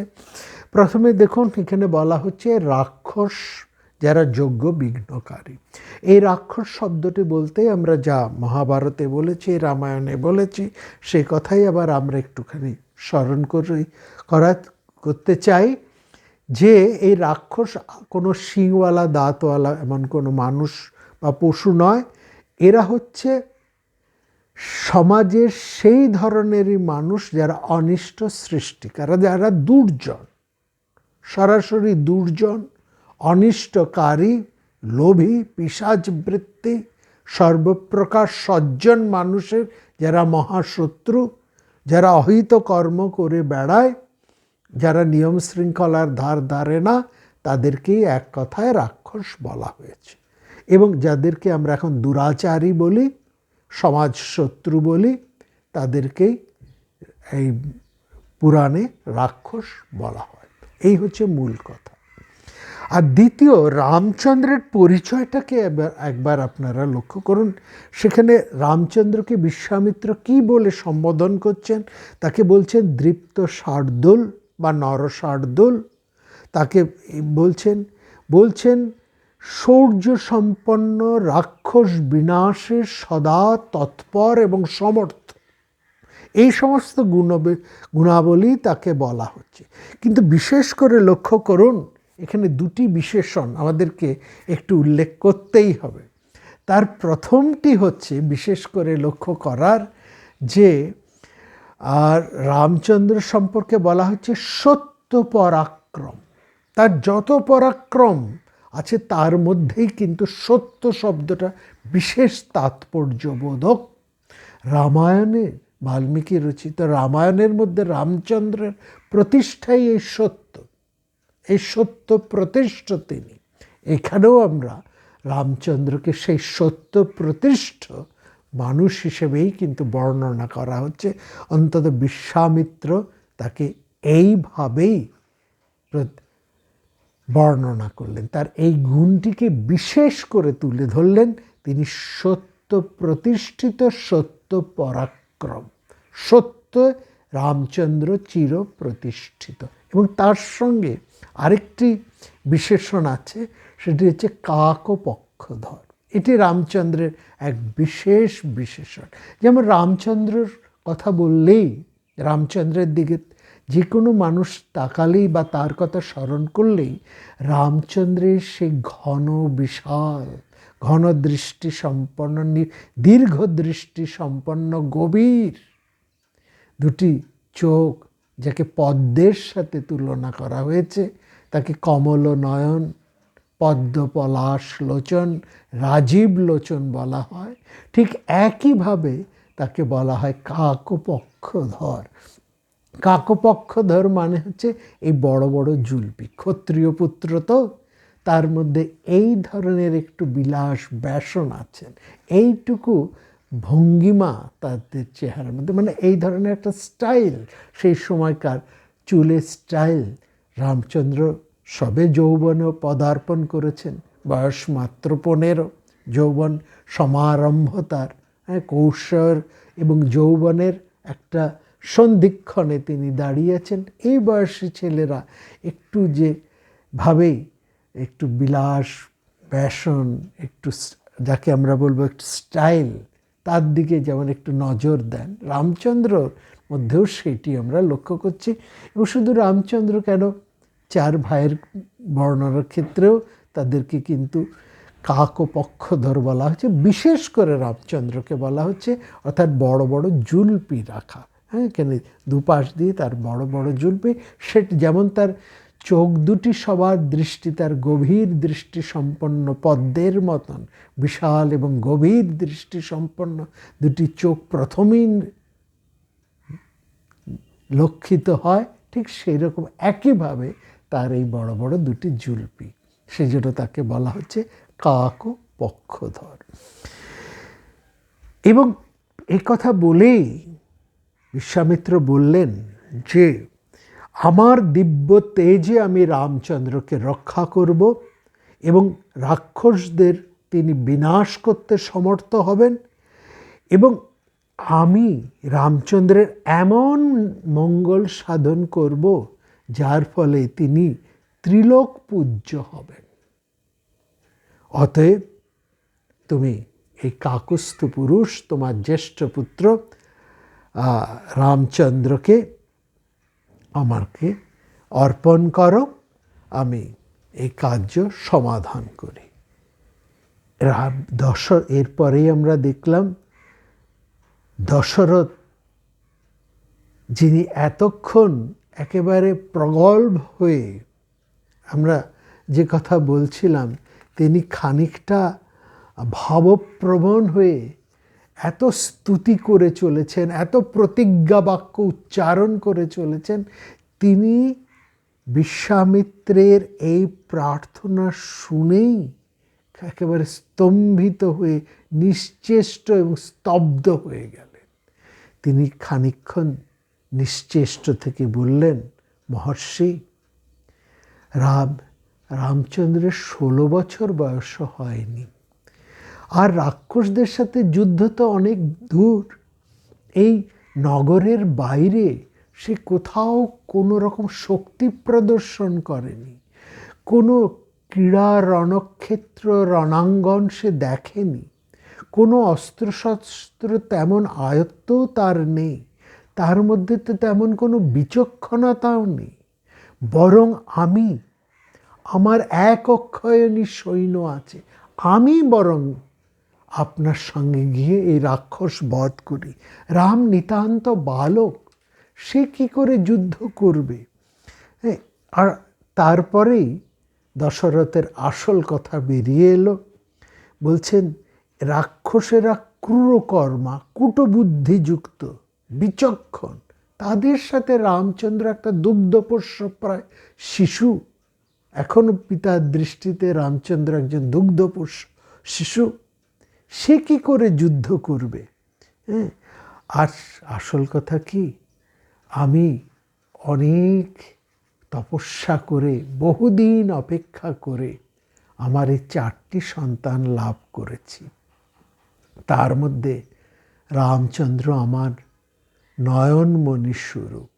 প্রথমে দেখুন, এখানে বলা হচ্ছে রাক্ষস যারা যজ্ঞ বিঘ্নকারী। এই রাক্ষস শব্দটি বলতে আমরা যা মহাভারতে বলেছি, রামায়ণে বলেছি, সেই কথাই আবার আমরা একটুখানি স্মরণ করতে চাই যে এই রাক্ষস কোনো শিংওয়ালা দাঁতওয়ালা এমন কোনো মানুষ বা পশু নয়। এরা হচ্ছে সমাজের সেই ধরনেরই মানুষ যারা অনিষ্ট সৃষ্টিকার, যারা দুর্জন, সরাসরি দুর্জন, অনিষ্টকারী, লোভী, পিশাচবৃত্তি, সর্বপ্রকার সজ্জন মানুষের যারা মহাশত্রু, যারা অহিত কর্ম করে বেড়ায়, যারা নিয়ম শৃঙ্খলার ধার ধারে না, তাদেরকেই এক কথায় রাক্ষস বলা হয়েছে। এবং যাদেরকে আমরা এখন দুরাচারী বলি, সমাজ শত্রু বলি, তাদেরকেই এই পুরাণে রাক্ষস বলা হয়। এই হচ্ছে মূল কথা। আর দ্বিতীয়, রামচন্দ্রের পরিচয়টাকে একবার আপনারা লক্ষ্য করুন। সেখানে রামচন্দ্রকে বিশ্বামিত্র কি বলে সম্বোধন করছেন? তাকে বলছেন দৃপ্ত শার্দুল বা নরশার্দুল। তাকে বলছেন শৌর্য সম্পন্ন, রাক্ষস বিনাশে সদা তৎপর এবং সমর্থ। এই সমস্ত গুণাবলী তাকে বলা হচ্ছে। কিন্তু বিশেষ করে লক্ষ্য করুন, এখানে দুটি বিশেষণ আমাদেরকে একটু উল্লেখ করতেই হবে। তার প্রথমটি হচ্ছে বিশেষ করে লক্ষ্য করার যে রামচন্দ্র সম্পর্কে বলা হচ্ছে সত্য পরাক্রম। তার যত পরাক্রম আছে তার মধ্যেই কিন্তু সত্য শব্দটা বিশেষ তাৎপর্যবোধক। রামায়ণে, বাল্মীকি রচিত রামায়ণের মধ্যে রামচন্দ্রের প্রতিষ্ঠাই এই সত্য, এই সত্য প্রতিষ্ঠ তিনি। এখানেও আমরা রামচন্দ্রকে সেই সত্য প্রতিষ্ঠ মানুষ হিসেবেই কিন্তু বর্ণনা করা হচ্ছে। অন্তত বিশ্বামিত্র তাকে এইভাবেই বর্ণনা করলেন, তার এই গুণটিকে বিশেষ করে তুলে ধরলেন। তিনি সত্য প্রতিষ্ঠিত, সত্য পরাক্রম, সত্য রামচন্দ্র চির প্রতিষ্ঠিত। এবং তার সঙ্গে আরেকটি বিশেষণ আছে, সেটি হচ্ছে কাকপক্ষধর। এটি রামচন্দ্রের এক বিশেষ বিশেষণ। যেমন রামচন্দ্রের কথা বললেই, রামচন্দ্রের দিকে যে কোনো মানুষ তাকালেই বা তার কথা স্মরণ করলেই রামচন্দ্রের সেই ঘন বিশাল, ঘন দৃষ্টি সম্পন্ন, দীর্ঘ দৃষ্টি সম্পন্ন, গভীর দুটি চোখ, যাকে পদ্মের সাথে তুলনা করা হয়েছে, তাকে কমল নয়ন, পদ্ম পলাশ লোচন, রাজীব লোচন বলা হয়। ঠিক একইভাবে তাকে বলা হয় কাকপক্ষধর। কাকপক্ষধর মানে হচ্ছে এই বড় বড় জুলপি। ক্ষত্রিয় পুত্র তো, তার মধ্যে এই ধরনের একটু বিলাস ব্যাসন আছেন, এইটুকু ভঙ্গিমা তাদের চেহারার মধ্যে, মানে এই ধরনের একটা স্টাইল, সেই সময়কার চুলের স্টাইল। রামচন্দ্র সবে যৌবনেও পদার্পণ করেছেন, বয়স মাত্র 15, যৌবন সমারম্ভ তার, কৌশল এবং যৌবনের একটা সন্ধিক্ষণে তিনি দাঁড়িয়েছেন। এই বয়সী ছেলেরা একটু যে ভাবেই একটু বিলাস ব্যাসন, একটু যাকে আমরা বলবো একটু স্টাইল, তার দিকে যেমন একটু নজর দেন, রামচন্দ্রর মধ্যেও সেটি আমরা লক্ষ্য করছি। এবং শুধু রামচন্দ্র কেন, 4 ভাইয়ের বর্ণনার ক্ষেত্রেও তাদেরকে কিন্তু কাকপক্ষধর বলা হচ্ছে। বিশেষ করে রামচন্দ্রকে বলা হচ্ছে, অর্থাৎ বড় বড় জুলপি রাখা, হ্যাঁ, কেন দুপাশ দিয়ে তার বড় বড় জুলপি। সেটি যেমন তার চোখ দুটি সবার দৃষ্টি, তার গভীর দৃষ্টি সম্পন্ন, পদ্মের মতন বিশাল এবং গভীর দৃষ্টি সম্পন্ন দুটি চোখ প্রথমেই লক্ষিত হয়, ঠিক সেই রকম একইভাবে তার এই বড় বড় দুটি জুলপি, সেই জন্য তাকে বলা হচ্ছে কাকপক্ষধর। এবং এই কথা বলেই বিশ্বামিত্র বললেন যে আমার দিব্য তেজে আমি রামচন্দ্রকে রক্ষা করব এবং রাক্ষসদের তিনি বিনাশ করতে সমর্থ হবেন, এবং আমি রামচন্দ্রের এমন মঙ্গল সাধন করব যার ফলে তিনি ত্রিলোক পূজ্য হবেন। অতএব তুমি এই কাকুস্থ পুরুষ, তোমার জ্যেষ্ঠ পুত্র রামচন্দ্রকে আমাকে অর্পণ করো, আমি এই কার্য সমাধান করি। এরপরেই আমরা দেখলাম দশরথ, যিনি এতক্ষণ একেবারে প্রগল্ভ হয়ে, আমরা যে কথা বলছিলাম, তিনি খানিকটা ভাবপ্রবণ হয়ে এত স্তুতি করে চলেছেন, এত প্রতিজ্ঞা বাক্য উচ্চারণ করে চলেছেন, তিনি বিশ্বামিত্রের এই প্রার্থনা শুনেই একেবারে স্তম্ভিত হয়ে নিশ্চেষ্ট এবং স্তব্ধ হয়ে গেলেন। তিনি খানিকক্ষণ নিশ্চেষ্ট থেকে বললেন, মহর্ষি, রামচন্দ্রের 16 বছর বয়স হয়নি, আর রাক্ষসদের সাথে যুদ্ধ তো অনেক দূর, এই নগরের বাইরে সে কোথাও কোনো রকম শক্তি প্রদর্শন করেনি, কোনো ক্রীড়া রণক্ষেত্র রণাঙ্গন সে দেখেনি, কোনো অস্ত্রশস্ত্র তেমন আয়ত্তও তার নেই, তার মধ্যে তো তেমন কোনো বিচক্ষণতাও নেই। বরং আমার এক অক্ষয়ণী সৈন্য আছে, আমি বরং আপনার সঙ্গে গিয়ে এই রাক্ষস বধ করি। রাম নিতান্ত বালক, সে কি করে যুদ্ধ করবে? আর তারপরেই দশরথের আসল কথা বেরিয়ে এলো। বলছেন, রাক্ষসেরা ক্রূরকর্মা, কুটবুদ্ধিযুক্ত, বিচক্ষণ, তাদের সাথে রামচন্দ্র একটা দুগ্ধপোষ্য প্রায় শিশু, এখনো পিতার দৃষ্টিতে রামচন্দ্র একজন দুগ্ধপোষ্য শিশু, সে কি করে যুদ্ধ করবে? হ্যাঁ, আর আসল কথা কি, আমি অনেক তপস্যা করে, বহুদিন অপেক্ষা করে আমার এই 4টি সন্তান লাভ করেছি। তার মধ্যে রামচন্দ্র আমার নয়নমণি স্বরূপ।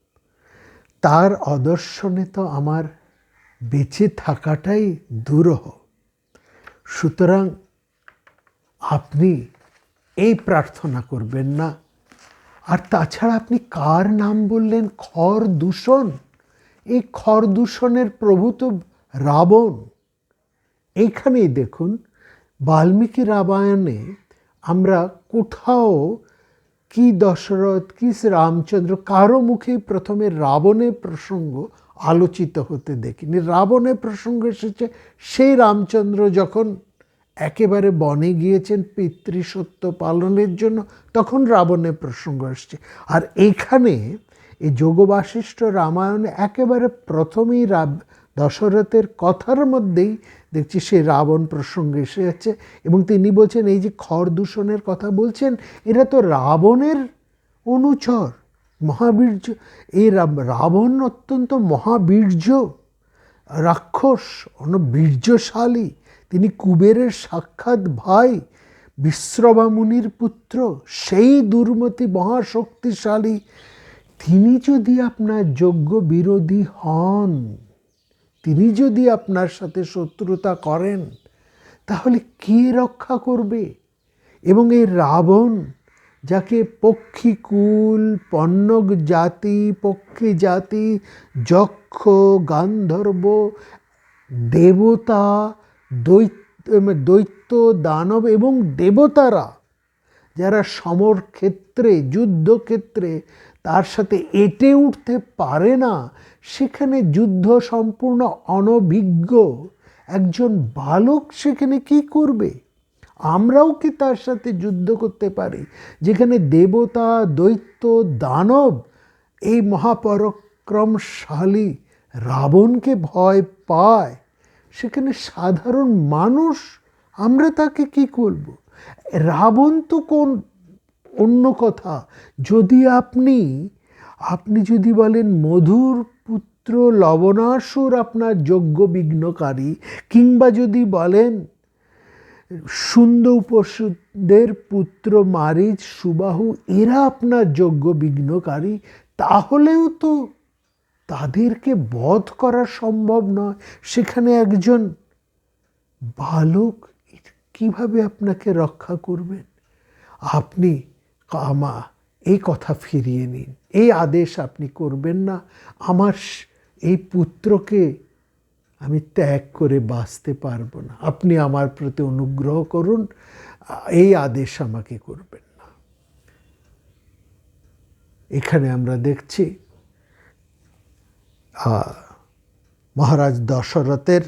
তার অদর্শনে তো আমার বেঁচে থাকাটাই দুরূহ। সুতরাং আপনি এই প্রার্থনা করবেন না। আর তাছাড়া আপনি কার নাম বললেন? খরদূষণ। এই খরদূষণের প্রভু তো রাবণ। এইখানেই দেখুন, বাল্মীকি রামায়ণে আমরা কোথাও কি দশরথ কি রামচন্দ্র কারো মুখেই প্রথমে রাবণের প্রসঙ্গ আলোচিত হতে দেখিনি। রাবণের প্রসঙ্গ এসেছে সেই রামচন্দ্র যখন একেবারে বনে গিয়েছেন পিতৃসত্য পালনের জন্য, তখন রাবণের প্রসঙ্গ এসছে। আর এইখানে এই যোগবাশিষ্ঠ রামায়ণে একেবারে প্রথমেই দশরথের কথার মধ্যেই দেখছি সেই রাবণ প্রসঙ্গে এসে যাচ্ছে। এবং তিনি বলছেন এই যে খরদূষণের কথা বলছেন, এরা তো রাবণের অনুচর, মহাবীর্য। এই রাবণ অত্যন্ত মহাবীর্য রাক্ষস, বীর্যশালী। তিনি কুবেরের সাক্ষাৎ ভাই, বিশ্রবা মুনির পুত্র, সেই দুর্মতি মহাশক্তিশালী। তিনি যদি আপনার যোগ্য বিরোধী হন, তিনি যদি আপনার সাথে শত্রুতা করেন, তাহলে কে রক্ষা করবে? এবং এই রাবণ, যাকে পক্ষীকুল, পণ্যক জাতি, পক্ষী জাতি, যক্ষ, গান্ধর্ব, দেবতা, দৈত্য, দানব এবং দেবতারা যারা সমর ক্ষেত্রে, যুদ্ধক্ষেত্রে তার সাথে এঁটে উঠতে পারে না, সেখানে যুদ্ধ সম্পূর্ণ অনভিজ্ঞ একজন বালক সেখানে কি করবে? আমরাও কি তার সাথে যুদ্ধ করতে পারি? যেখানে দেবতা, দৈত্য, দানব এই মহাপরাক্রমশালী রাবণকে ভয় পায়, সেখানে সাধারণ মানুষ আমরা তাকে কি করব? রাবণ তো কোন অন্য কথা। যদি আপনি যদি বলেন মধুর পুত্র লবণাসুর আপনার যজ্ঞ বিঘ্নকারী, কিংবা যদি বলেন সুন্দৌপসুদের পুত্র মারীচ, সুবাহু, এরা আপনার যজ্ঞ বিঘ্নকারী, তাহলেও তো তাদেরকে বধ করা সম্ভব নয়। সেখানে একজন বালক কিভাবে আপনাকে রক্ষা করবেন? আপনি এই কথা ফিরিয়ে নিন, এই আদেশ আপনি করবেন না। আমার এই পুত্রকে আমি ত্যাগ করে বাঁচতে পারবো না, আপনি আমার প্রতি অনুগ্রহ করুন, এই আদেশ আমাকে করবেন না। এখানে আমরা দেখছি মহারাজ দশরথের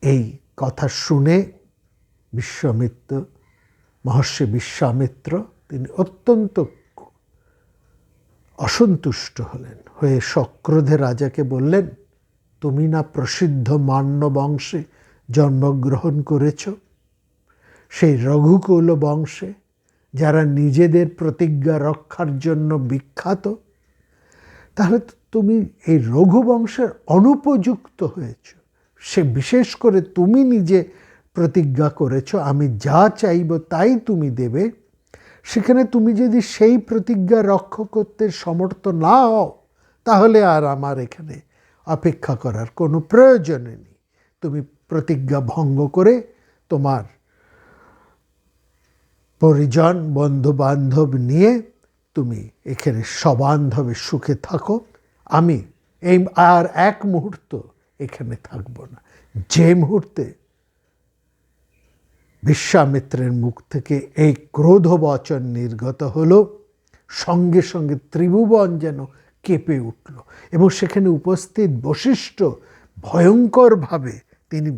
এই কথা শুনে মহর্ষি বিশ্বামিত্র তিনি অত্যন্ত অসন্তুষ্ট হলেন। হয়ে সক্রোধে রাজাকে বললেন, তুমি না প্রসিদ্ধ মান্য বংশে জন্মগ্রহণ করেছ, সেই রঘুকুল বংশে, যারা নিজেদের প্রতিজ্ঞা রক্ষার জন্য বিখ্যাত, তাহলে তুমি এই রঘুবংশের অনুপযুক্ত হয়েছ। সে বিশেষ করে তুমি নিজে প্রতিজ্ঞা করেছ আমি যা চাইব তাই তুমি দেবে। সেখানে তুমি যদি সেই প্রতিজ্ঞা রক্ষা করতে সমর্থ না হও, তাহলে আর আমার এখানে অপেক্ষা করার কোনো প্রয়োজন নেই। তুমি প্রতিজ্ঞা ভঙ্গ করে তোমার পরিজন, বন্ধু বান্ধব নিয়ে তুমি এখানে সবান্ধবে সুখে থাকো, আমি এই আর এক মুহূর্ত এখানে থাকবো না। যে মুহূর্তে বিশ্বামিত্রের মুখ থেকে এই ক্রোধবচন নির্গত হলো, সঙ্গে সঙ্গে ত্রিভুবন যেন কেঁপে উঠল। এবং সেখানে উপস্থিত বশিষ্ঠ ভয়ঙ্করভাবে তিনি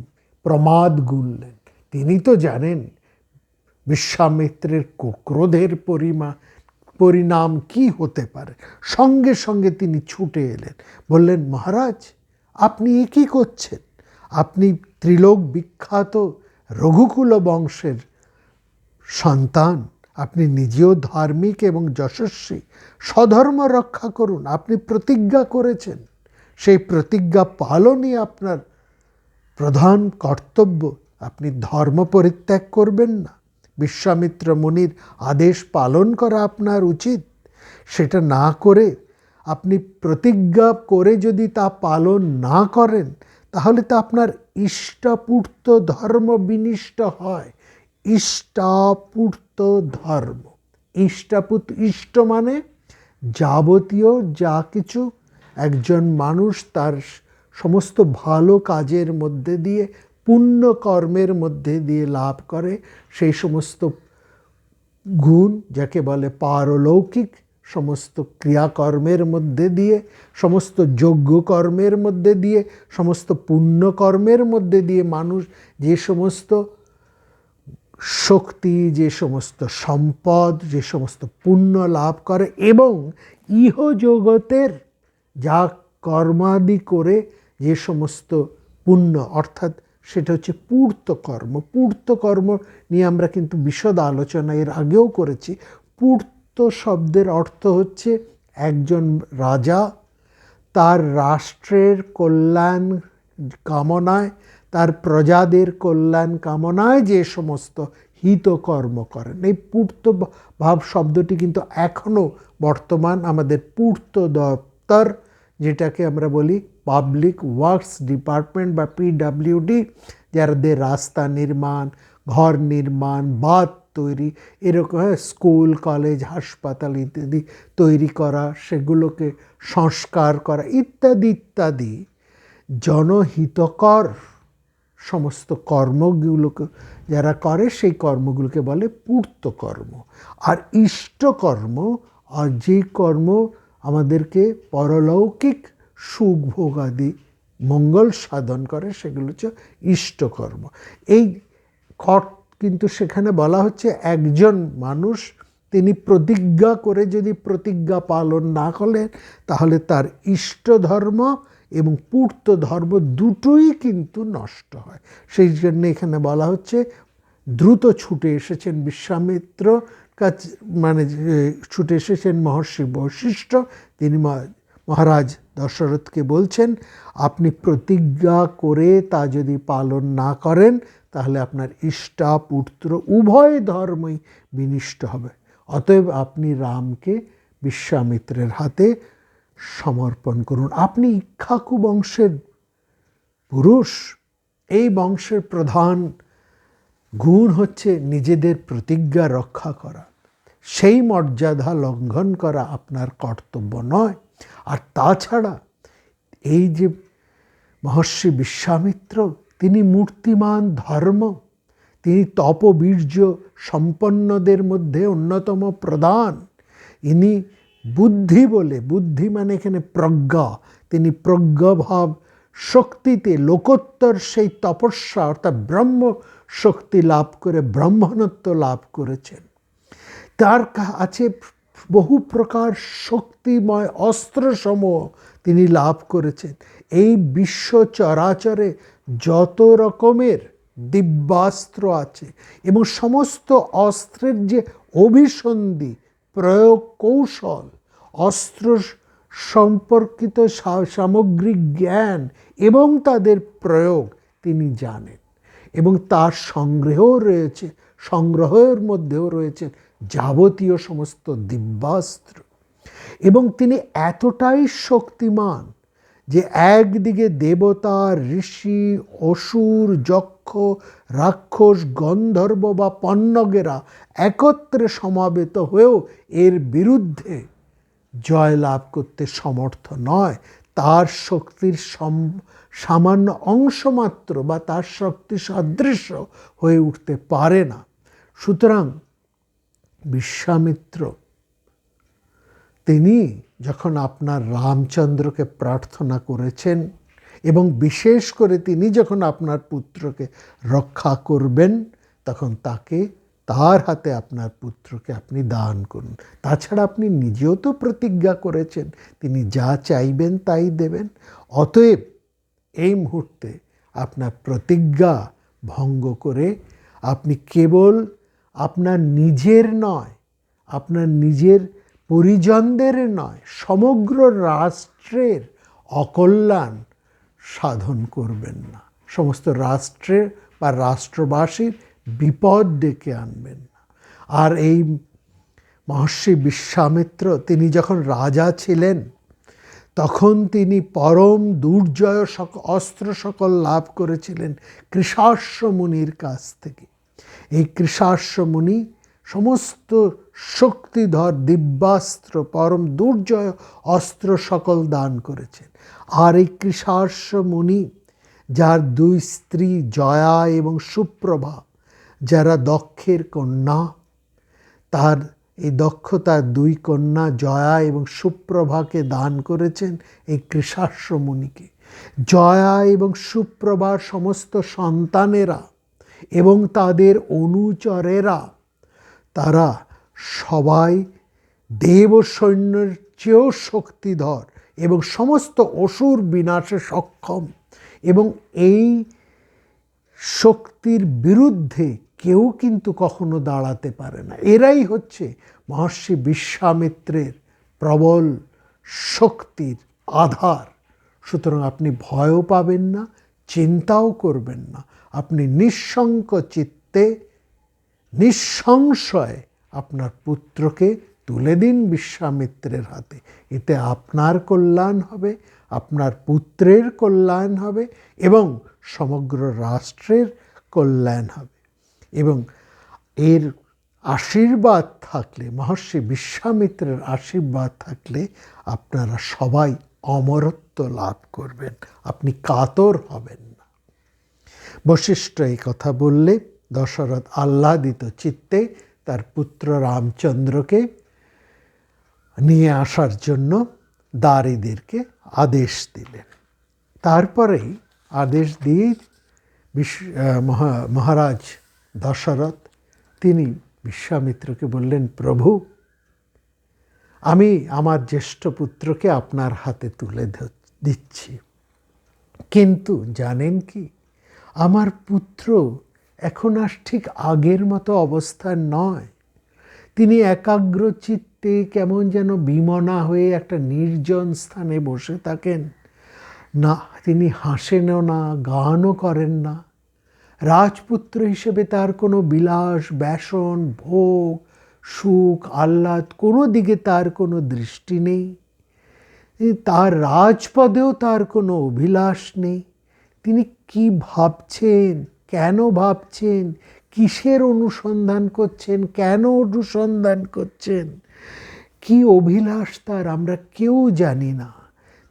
প্রমাদ গুনলেন। তিনি তো জানেন বিশ্বামিত্রের ক্রোধের পরিমাণ পরিণাম কি হতে পারে। সঙ্গে সঙ্গে তিনি ছুটে এলেন, বললেন, মহারাজ আপনি এ কী করছেন? আপনি ত্রিলোক বিখ্যাত রঘুকুল বংশের সন্তান, আপনি নিজেও ধার্মিক এবং যশস্বী, স্বধর্ম রক্ষা করুন। আপনি প্রতিজ্ঞা করেছেন, সেই প্রতিজ্ঞা পালনই আপনার প্রধান কর্তব্য। আপনি ধর্ম পরিত্যাগ করবেন না। বিশ্বামিত্র মুনির আদেশ পালন করা আপনার উচিত। সেটা না করে আপনি প্রতিজ্ঞা করে যদি তা পালন না করেন, তাহলে তা আপনার ইষ্টাপূর্ত ধর্ম বিনিষ্ট হয়। ইষ্টাপূর্ত ধর্ম, ইষ্ট মানে যাবতীয় যা কিছু একজন মানুষ তার সমস্ত ভালো কাজের মধ্যে দিয়ে, পুণ্য কর্মের মধ্যে দিয়ে লাভ করে, সেই সমস্ত গুণ যাকে বলে পারলৌকিক সমস্ত ক্রিয়াকর্মের মধ্যে দিয়ে, সমস্ত যজ্ঞ কর্মের মধ্যে দিয়ে, সমস্ত পুণ্যকর্মের মধ্যে দিয়ে মানুষ যে সমস্ত শক্তি, যে সমস্ত সম্পদ, যে সমস্ত পুণ্য লাভ করে এবং ইহজগতের যা কর্মাদি করে যে সমস্ত পুণ্য, অর্থাৎ সেটা হচ্ছে পূর্ত কর্ম। পূর্ত কর্ম নিয়ে আমরা কিন্তু বিশদ আলোচনা এর আগেও করেছি। পূর্ত শব্দের অর্থ হচ্ছে একজন রাজা তার রাষ্ট্রের কল্যাণ কামনায়, তার প্রজাদের কল্যাণ কামনায় যে সমস্ত হিতকর্ম করেন। এই পূর্ত ভাব শব্দটি কিন্তু এখনও বর্তমান আমাদের পূর্ত দপ্তর, যেটাকে আমরা বলি পাবলিক ওয়ার্কস ডিপার্টমেন্ট বা পিডব্লিউডি, যাদের রাস্তা নির্মাণ, ঘর নির্মাণ, বাঁধ তৈরি, এরকম স্কুল, কলেজ, হাসপাতাল ইত্যাদি তৈরি করা, সেগুলোকে সংস্কার করা ইত্যাদি ইত্যাদি জনহিতকর সমস্ত কর্মগুলোকে যারা করে, সেই কর্মগুলোকে বলে পূর্ত কর্ম। আর ইষ্টকর্ম, আর যেই কর্ম আমাদেরকে পরলৌকিক সুখ ভোগাদি মঙ্গল সাধন করে, সেগুলো হচ্ছে ইষ্টকর্ম। এই কিন্তু সেখানে বলা হচ্ছে একজন মানুষ তিনি প্রতিজ্ঞা করে যদি প্রতিজ্ঞা পালন না করেন, তাহলে তার ইষ্ট ধর্ম এবং পূর্ত ধর্ম দুটোই কিন্তু নষ্ট হয়। সেই জন্য এখানে বলা হচ্ছে দ্রুত ছুটে এসেছেন বিশ্বামিত্র কাছে, মানে ছুটে এসেছেন মহর্ষি বশিষ্ঠ। তিনি মহারাজ দশরথকে বলছেন, আপনি প্রতিজ্ঞা করে তা যদি পালন না করেন, তাহলে আপনার ইষ্টাপুত্র উভয় ধর্মই বিনিষ্ট হবে। অতএব আপনি রামকে বিশ্বামিত্রের হাতে সমর্পণ করুন। আপনি ইক্ষ্বাকু বংশের পুরুষ। এই বংশের প্রধান গুণ হচ্ছে নিজেদের প্রতিজ্ঞা রক্ষা করা। সেই মর্যাদা লঙ্ঘন করা আপনার কর্তব্য নয়। আর তাছাড়া এই যে মহর্ষি বিশ্বামিত্র, তিনি মূর্তিমান ধর্ম, তিনি তপবীর্য সম্পন্নদের মধ্যে অন্যতম প্রধান। ইনি বুদ্ধি বলে, বুদ্ধি মানে এখানে প্রজ্ঞা, তিনি প্রজ্ঞাভাব শক্তিতে লোকোত্তর সেই তপস্যা অর্থাৎ ব্রহ্ম শক্তি লাভ করে ব্রহ্মণত্ব লাভ করেছেন। তার কাছে বহু প্রকার শক্তিময় অস্ত্রসমূহ তিনি লাভ করেছেন। এই বিশ্ব চরাচরে যত রকমের দিব্যাস্ত্র আছে এবং সমস্ত অস্ত্রের যে অভিসন্ধি, প্রয়োগ কৌশল, অস্ত্র সম্পর্কিত সামগ্রিক জ্ঞান এবং তাদের প্রয়োগ তিনি জানেন। এবং তার সংগ্রহের মধ্যেও রয়েছে যাবতীয় সমস্ত দিব্যাস্ত্র। এবং তিনি এতটাই শক্তিমান যে একদিকে দেবতা, ঋষি, অসুর, যক্ষ, রাক্ষস, গন্ধর্ব বা পন্নগেরা একত্রে সমাবেত হয়েও এর বিরুদ্ধে জয়লাভ করতে সমর্থ নয়। তার শক্তির সামান্য অংশমাত্র বা তার শক্তি সদৃশ্য হয়ে উঠতে পারে না। সুতরাং বিশ্বামিত্র তিনি যখন আপনার রামচন্দ্রকে প্রার্থনা করেছেন এবং বিশেষ করে তিনি যখন আপনার পুত্রকে রক্ষা করবেন, তখন তাকে তার হাতে আপনার পুত্রকে আপনি দান করুন। তাছাড়া আপনি নিজেও তো প্রতিজ্ঞা করেছেন তিনি যা চাইবেন তাই দেবেন। অতএব এই মুহূর্তে আপনার প্রতিজ্ঞা ভঙ্গ করে আপনি কেবল আপনার নিজের নয়, আপনার নিজের পরিজনদের নয়, সমগ্র রাষ্ট্রের অকল্যাণ সাধন করবেন না। সমস্ত রাষ্ট্রের বা রাষ্ট্রবাসীর বিপদ ডেকে আনবেন না। আর এই মহর্ষি বিশ্বামিত্র তিনি যখন রাজা ছিলেন তখন তিনি পরম দুর্জয় অস্ত্র সকল লাভ করেছিলেন কৃশাশ্ব মুনির কাছ থেকে। এই কৃশাশ্ব মুনি সমস্ত শক্তিধর দিব্যাস্ত্র পরম দুর্জয় অস্ত্র সকল দান করেছেন। আর এই কৃশাশ্ব মুনি, যার দুই স্ত্রী জয়া এবং সুপ্রভা, যারা দক্ষের কন্যা, তার এই দক্ষ তার দুই কন্যা জয়া এবং সুপ্রভাকে দান করেছেন এই কৃশাশ্ব মুনিকে। জয়া এবং সুপ্রভার সমস্ত সন্তানেরা এবং তাদের অনুচরেরা, তারা সবাই দেব সৈন্যের চেয়েও শক্তিধর এবং সমস্ত অসুর বিনাশে সক্ষম, এবং এই শক্তির বিরুদ্ধে কেউ কিন্তু কখনো দাঁড়াতে পারে না। এরাই হচ্ছে মহর্ষি বিশ্বামিত্রের প্রবল শক্তির আধার। সুতরাং আপনি ভয়ও পাবেন না, চিন্তাও করবেন না। আপনি নিঃশঙ্ক চিত্তে নিঃসংশয়ে আপনার পুত্রকে তুলে দিন বিশ্বামিত্রের হাতে। এতে আপনার কল্যাণ হবে, আপনার পুত্রের কল্যাণ হবে এবং সমগ্র রাষ্ট্রের কল্যাণ হবে। এবং এর আশীর্বাদ থাকলে, মহর্ষি বিশ্বামিত্রের আশীর্বাদ থাকলে আপনারা সবাই অমরত্ব লাভ করবেন, আপনি কাতর হবেন না। বশিষ্ঠ এই কথা বললে দশরথ আহ্লাদিত চিত্তে তার পুত্র রামচন্দ্রকে নিয়ে আসার জন্য দারীদেরকে আদেশ দিলেন। তারপরেই আদেশ দিয়ে মহারাজ দশরথ তিনি বিশ্বামিত্রকে বললেন, প্রভু, আমি আমার জ্যেষ্ঠ পুত্রকে আপনার হাতে তুলে দিচ্ছি, কিন্তু জানেন কি, আমার পুত্র এখন আর ঠিক আগের মতো অবস্থায় নয়। তিনি একাগ্র চিত্তে কেমন যেন বিমনা হয়ে একটা নির্জন স্থানে বসে থাকেন। না তিনি হাসেনও না, গানও করেন না। রাজপুত্র হিসেবে তার কোনো বিলাস, ব্যসন, ভোগ, সুখ, আহ্লাদ কোনো দিকে তার কোনো দৃষ্টি নেই। তার রাজপদেও তার কোনো অভিলাষ নেই। তিনি কি ভাবছেন, কেন ভাবছেন, কিসের অনুসন্ধান করছেন, কেন অনুসন্ধান করছেন, কি অভিলাষ তার, আমরা কেউ জানি না।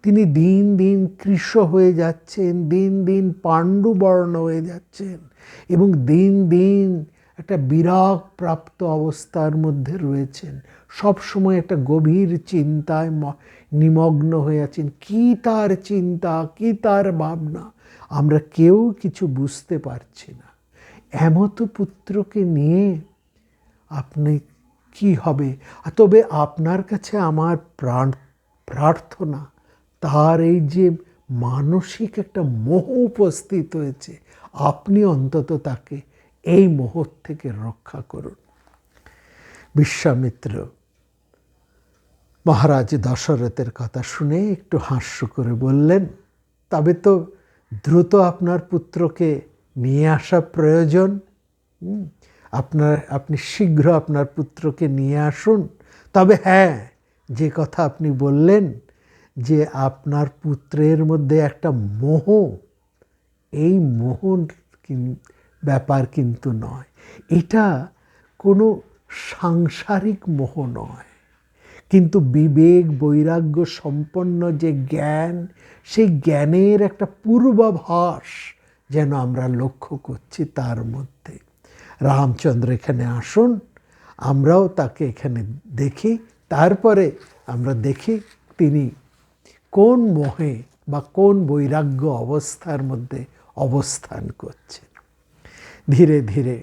তিনি দিন দিন কৃশ হয়ে যাচ্ছেন, দিন দিন পাণ্ডুবর্ণ হয়ে যাচ্ছেন এবং দিন দিন একটা বিরাগ প্রাপ্ত অবস্থার মধ্যে রয়েছেন। সব সময় একটা গভীর চিন্তায় নিমগ্ন হয়ে আছেন। কি তার চিন্তা, কি তার ভাবনা, আমরা কেউ কিছু বুঝতে পারছি না। এমতো পুত্রকে নিয়ে আপনি কি হবে? তবে আপনার কাছে আমার প্রার্থনা, তার এই যে মানসিক একটা মোহ উপস্থিত হয়েছে, আপনি অন্তত তাকে এই মোহ থেকে রক্ষা করুন। বিশ্বামিত্র মহারাজ দশরথের কথা শুনে একটু হাস্য করে বললেন, তবে তো দ্রুত আপনার পুত্রকে নিয়ে আসা প্রয়োজন। আপনি শীঘ্র আপনার পুত্রকে নিয়ে আসুন। তবে হ্যাঁ, যে কথা আপনি বললেন যে আপনার পুত্রের মধ্যে একটা মোহ, এই মোহ ব্যাপার কিন্তু নয়। এটা কোনো সাংসারিক মোহ নয়, কিন্তু বিবেক বৈরাগ্য সম্পন্ন যে জ্ঞান, সেই জ্ঞানের একটা পূর্বাভাস যেন আমরা লক্ষ্য করছি তার মধ্যে। রামচন্দ্র এখানে আসুন, আমরাও তাকে এখানে দেখি, তারপরে আমরা দেখি তিনি কোন মোহে বা কোন বৈরাগ্য অবস্থার মধ্যে অবস্থান করছেন। ধীরে ধীরে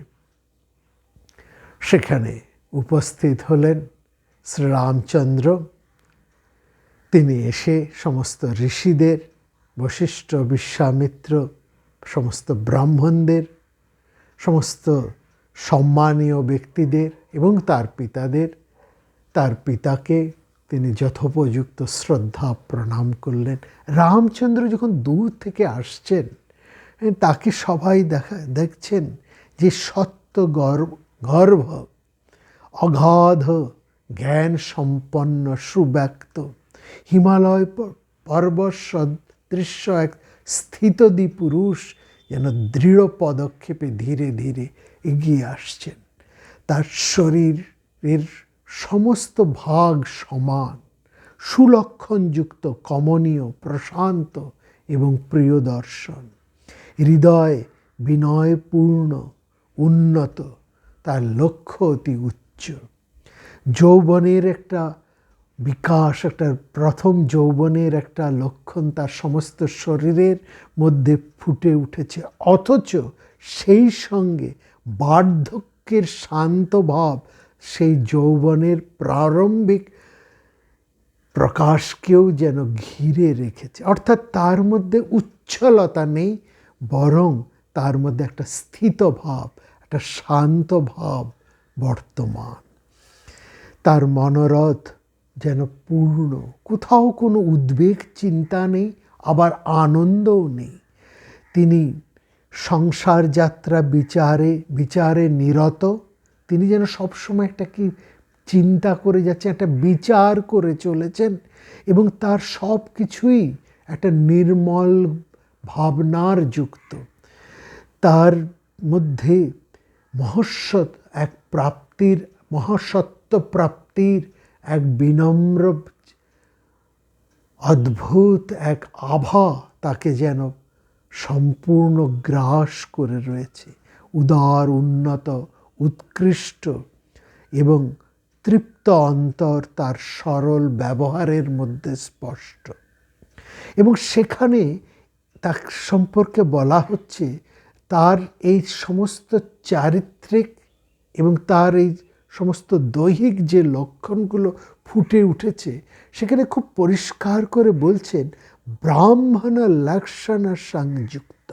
সেখানে উপস্থিত হলেন শ্রীরামচন্দ্র। তিনি এসে সমস্ত ঋষিদের, বশিষ্ঠ, বিশ্বামিত্র, সমস্ত ব্রাহ্মণদের, সমস্ত সম্মানীয় ব্যক্তিদের এবং তার পিতাদের, তার পিতাকে তিনি যথোপযুক্ত শ্রদ্ধা প্রণাম করলেন। রামচন্দ্র যখন দূর থেকে আসছেন, তাকে সবাই দেখছেন যে সত্য গর্ভ, অগাধ জ্ঞান সম্পন্ন, সুব্যক্ত, হিমালয় পর্বত সদৃশ্য এক স্থিতদি পুরুষ যেন দৃঢ় পদক্ষেপে ধীরে ধীরে এগিয়ে আসছেন। তার শরীরের সমস্ত ভাগ সমান, সুলক্ষণযুক্ত, কমনীয়, প্রশান্ত এবং প্রিয় দর্শন। হৃদয় বিনয়পূর্ণ, উন্নত, তার লক্ষ্য অতি উচ্চ। যৌবনের একটা বিকাশ, একটা প্রথম যৌবনের একটা লক্ষণ তার সমস্ত শরীরের মধ্যে ফুটে উঠেছে, অথচ সেই সঙ্গে বার্ধক্যের শান্ত ভাব সেই যৌবনের প্রারম্ভিক প্রকাশকেও যেন ঘিরে রেখেছে। অর্থাৎ তার মধ্যে উচ্ছলতা নেই, বরং তার মধ্যে একটা স্থিত ভাব, একটা শান্ত ভাব বর্তমান। তার মনোরথ যেন পূর্ণ, কোথাও কোনো উদ্বেগ চিন্তা নেই, আবার আনন্দও নেই। তিনি সংসার যাত্রা বিচারে নিরত। তিনি যেন সবসময় একটা কি চিন্তা করে যাচ্ছেন, একটা বিচার করে চলেছেন, এবং তার সব কিছুই একটা নির্মল ভাবনার যুক্ত। তার মধ্যে মহাসত্য প্রাপ্তির এক বিনম্র অদ্ভুত এক আভা তাকে যেন সম্পূর্ণ গ্রাস করে রয়েছে। উদার, উন্নত, উৎকৃষ্ট এবং তৃপ্ত অন্তর তার সরল ব্যবহারের মধ্যে স্পষ্ট। এবং সেখানে তার সম্পর্কে বলা হচ্ছে, তার এই সমস্ত চারিত্রিক এবং তার এই সমস্ত দৈহিক যে লক্ষণগুলো ফুটে উঠেছে, সেখানে খুব পরিষ্কার করে বলছেন ব্রাহ্মণ লক্ষণ সংযুক্ত।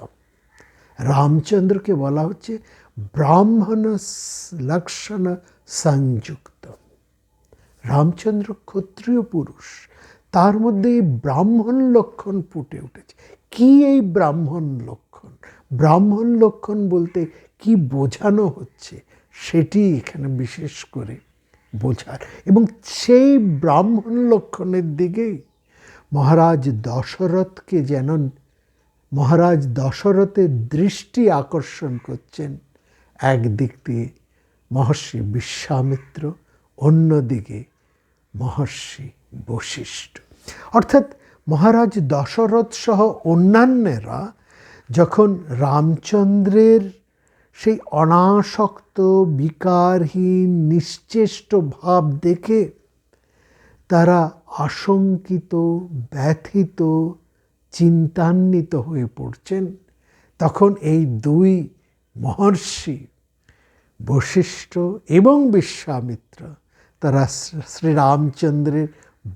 রামচন্দ্রকে বলা হচ্ছে ব্রাহ্মণ লক্ষণ সংযুক্ত। রামচন্দ্র ক্ষত্রিয় পুরুষ, তার মধ্যে এই ব্রাহ্মণ লক্ষণ ফুটে উঠেছে। কি এই ব্রাহ্মণ লক্ষণ? ব্রাহ্মণ লক্ষণ বলতে কি বোঝানো হচ্ছে সেটি এখানে বিশেষ করে বোঝার, এবং সেই ব্রাহ্মণ লক্ষণের দিকেই মহারাজ দশরথকে যেন মহারাজ দশরথের দৃষ্টি আকর্ষণ করছেন। একদিক দিয়ে মহর্ষি বিশ্বামিত্র, অন্যদিকে মহর্ষি বশিষ্ঠ। অর্থাৎ মহারাজ দশরথ সহ অন্যান্যরা যখন রামচন্দ্রের সেই অনাসক্ত, বিকারহীন, নিশ্চেষ্ট ভাব দেখে তারা আশঙ্কিত, ব্যথিত, চিন্তান্বিত হয়ে পড়ছেন, তখন এই দুই মহর্ষি বশিষ্ঠ এবং বিশ্বামিত্র তারা শ্রীরামচন্দ্রের